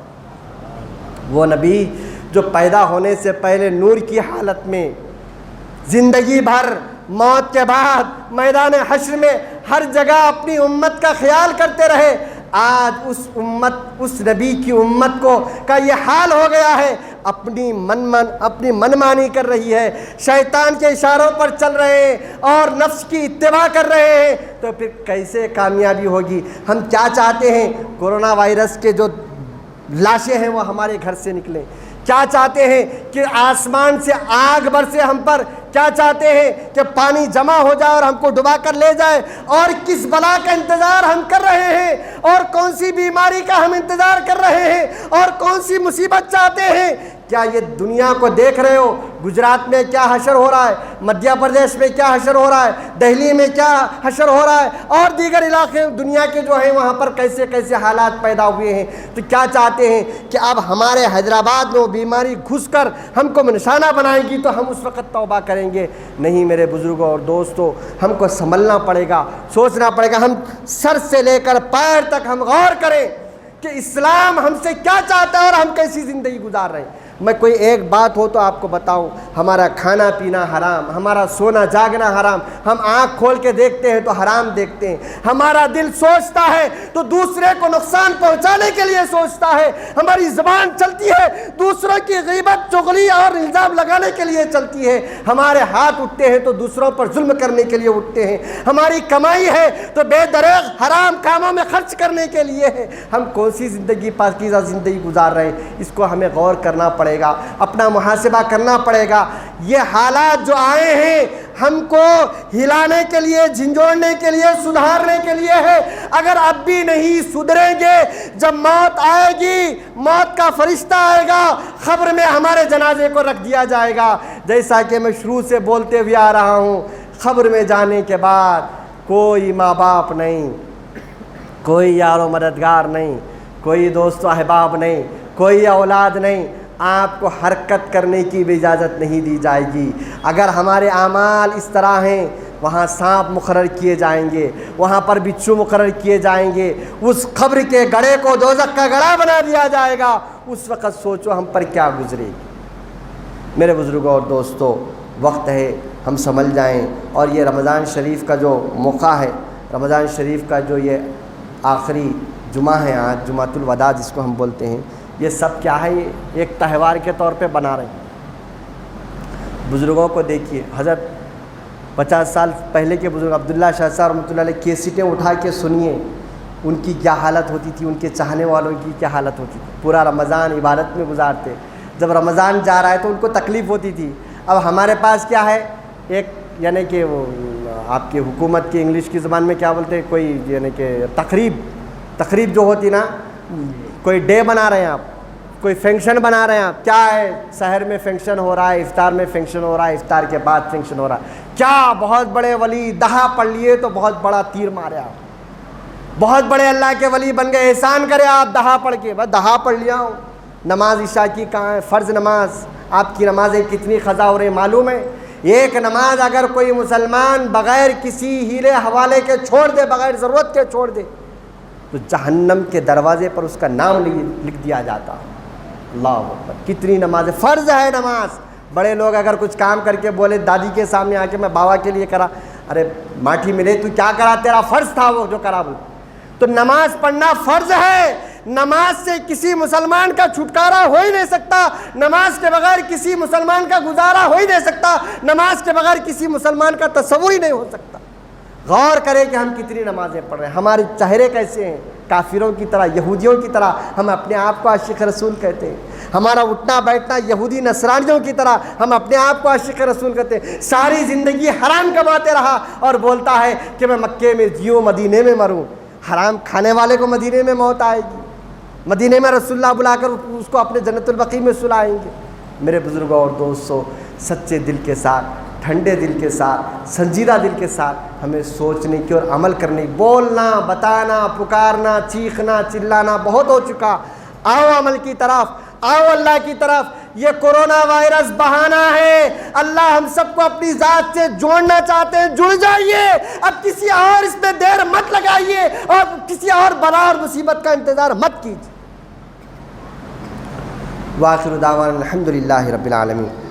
وہ نبی جو پیدا ہونے سے پہلے نور کی حالت میں، زندگی بھر، موت کے بعد، میدان حشر میں ہر جگہ اپنی امت کا خیال کرتے رہے، آج اس نبی کی امت کا یہ حال ہو گیا ہے، اپنی منمانی کر رہی ہے، شیطان کے اشاروں پر چل رہے ہیں اور نفس کی اتباع کر رہے ہیں، تو پھر کیسے کامیابی ہوگی؟ ہم کیا چاہتے ہیں؟ کورونا وائرس کے جو لاشیں ہیں وہ ہمارے گھر سے نکلیں، کیا چاہتے ہیں کہ آسمان سے آگ برسے ہم پر، کیا چاہتے ہیں کہ پانی جمع ہو جائے اور ہم کو ڈبا کر لے جائے، اور کس بلا کا انتظار ہم کر رہے ہیں، اور کون سی بیماری کا ہم انتظار کر رہے ہیں، اور کون سی مصیبت چاہتے ہیں؟ کیا یہ دنیا کو دیکھ رہے ہو گجرات میں کیا حشر ہو رہا ہے، مدھیہ پردیش میں کیا حشر ہو رہا ہے، دہلی میں کیا حشر ہو رہا ہے، اور دیگر علاقے دنیا کے جو ہیں وہاں پر کیسے کیسے حالات پیدا ہوئے ہیں۔ تو کیا چاہتے ہیں کہ اب ہمارے حیدرآباد میں وہ بیماری گھس کر ہم کو نشانہ بنائے گی تو ہم اس وقت توبہ کریں گے؟ نہیں میرے بزرگوں اور دوستوں، ہم کو سنبھلنا پڑے گا، سوچنا پڑے گا، ہم سر سے لے کر پیر تک ہم غور کریں کہ اسلام ہم سے کیا چاہتا ہے اور ہم کیسی زندگی گزار رہے ہیں۔ میں کوئی ایک بات ہو تو آپ کو بتاؤں، ہمارا کھانا پینا حرام، ہمارا سونا جاگنا حرام، ہم آنکھ کھول کے دیکھتے ہیں تو حرام دیکھتے ہیں، ہمارا دل سوچتا ہے تو دوسرے کو نقصان پہنچانے کے لیے سوچتا ہے، ہماری زبان چلتی ہے دوسروں کی غیبت چغلی اور الزام لگانے کے لیے چلتی ہے، ہمارے ہاتھ اٹھتے ہیں تو دوسروں پر ظلم کرنے کے لیے اٹھتے ہیں، ہماری کمائی ہے تو بے دریغ حرام کاموں میں خرچ کرنے کے لیے ہے۔ ہم کون سی زندگی پاکیزہ زندگی گزار رہے ہیں؟ اس کو ہمیں غور کرنا پڑے گا، اپنا محاسبہ کرنا پڑے گا۔ یہ حالات جو آئے ہیں ہم کو ہلانے کے لیے، جھنجھوڑنے کے لیے، سدھارنے کے لیے ہے۔ اگر اب بھی نہیں سدھریں گے، جب موت آئے گی، موت کا فرشتہ آئے گا، قبر میں ہمارے جنازے کو رکھ دیا جائے گا۔ جیسا کہ میں شروع سے بولتے ہوئے آ رہا ہوں، قبر میں جانے کے بعد کوئی ماں باپ نہیں، کوئی یار و مددگار نہیں، کوئی دوست و احباب نہیں، کوئی اولاد نہیں، آپ کو حرکت کرنے کی بھی اجازت نہیں دی جائے گی۔ اگر ہمارے اعمال اس طرح ہیں، وہاں سانپ مقرر کیے جائیں گے، وہاں پر بچھو مقرر کیے جائیں گے، اس قبر کے گڑھے کو دوزخ کا گڑھا بنا دیا جائے گا، اس وقت سوچو ہم پر کیا گزرے گی۔ میرے بزرگوں اور دوستوں، وقت ہے ہم سنبھل جائیں، اور یہ رمضان شریف کا جو موقع ہے، رمضان شریف کا جو یہ آخری جمعہ ہے، آج جمعۃ الوداع جس کو ہم بولتے ہیں، یہ سب کیا ہے؟ یہ ایک تہوار کے طور پہ بنا رہے ہیں۔ بزرگوں کو دیکھیے، حضرت 50 سال پہلے کے بزرگ عبداللہ شاہ صاحب رحمۃ اللہ علیہ کیسٹیں اٹھا کے سنیے، ان کی کیا حالت ہوتی تھی، ان کے چاہنے والوں کی کیا حالت ہوتی تھی۔ پورا رمضان عبادت میں گزارتے، جب رمضان جا رہا ہے تو ان کو تکلیف ہوتی تھی۔ اب ہمارے پاس کیا ہے، ایک یعنی کہ وہ آپ کی حکومت کی انگلش کی زبان میں کیا بولتے ہیں، کوئی یعنی کہ تقریب جو ہوتی نا، کوئی ڈے بنا رہے ہیں آپ، کوئی فنکشن بنا رہے ہیں آپ، کیا ہے، سحر میں فنکشن ہو رہا ہے، افطار میں فنکشن ہو رہا ہے، افطار کے بعد فنکشن ہو رہا ہے، کیا بہت بڑے ولی دہا پڑھ لیے تو بہت بڑا تیر مارے آپ، بہت بڑے اللہ کے ولی بن گئے، احسان کرے آپ دہا پڑھ کے، بس دہا پڑھ لیا ہوں۔ نماز عشاء کی کہاں ہے؟ فرض نماز، آپ کی نمازیں کتنی قضا ہو رہی معلوم ہے؟ ایک نماز اگر کوئی مسلمان بغیر کسی ہیلے حوالے کے چھوڑ دے، بغیر ضرورت کے چھوڑ دے، تو جہنم کے دروازے پر اس کا نام لکھ دیا جاتا۔ اللہ اکبر، کتنی نمازیں، فرض ہے نماز۔ بڑے لوگ اگر کچھ کام کر کے بولے دادی کے سامنے آ کے میں بابا کے لیے کرا، ارے ماٹھی ملے تو کیا کرا، تیرا فرض تھا وہ جو کرا بول۔ تو نماز پڑھنا فرض ہے، نماز سے کسی مسلمان کا چھٹکارا ہو ہی نہیں سکتا، نماز کے بغیر کسی مسلمان کا گزارا ہو ہی نہیں سکتا، نماز کے بغیر کسی مسلمان کا تصور ہی نہیں ہو سکتا۔ غور کریں کہ ہم کتنی نمازیں پڑھ رہے ہیں، ہمارے چہرے کیسے ہیں، کافروں کی طرح، یہودیوں کی طرح ہم اپنے آپ کو عاشق رسول کہتے ہیں، ہمارا اٹھنا بیٹھنا یہودی نصرانیوں کی طرح ہم اپنے آپ کو عاشق رسول کہتے ہیں۔ ساری زندگی حرام کماتے رہا اور بولتا ہے کہ میں مکے میں جیوں مدینے میں مروں۔ حرام کھانے والے کو مدینے میں موت آئے گی، مدینے میں رسول اللہ بلا کر اس کو اپنے جنت البقیع میں سلائیں گے۔ میرے بزرگوں اور دوستوں، سچے دل کے ساتھ، ٹھنڈے دل کے ساتھ، سنجیدہ دل کے ساتھ ہمیں سوچنے کی اور عمل کرنے کی، بولنا، بتانا، پکارنا، چیخنا، چلانا بہت ہو چکا۔ آؤ عمل کی طرف، آؤ اللہ کی طرف۔ یہ کورونا وائرس بہانہ ہے، اللہ ہم سب کو اپنی ذات سے جوڑنا چاہتے ہیں، جڑ جائیے، اب کسی اور اس میں دیر مت لگائیے اور کسی اور بلا اور مصیبت کا انتظار مت کیجیے۔ وآخر دعوانا الحمدللہ رب العالمین۔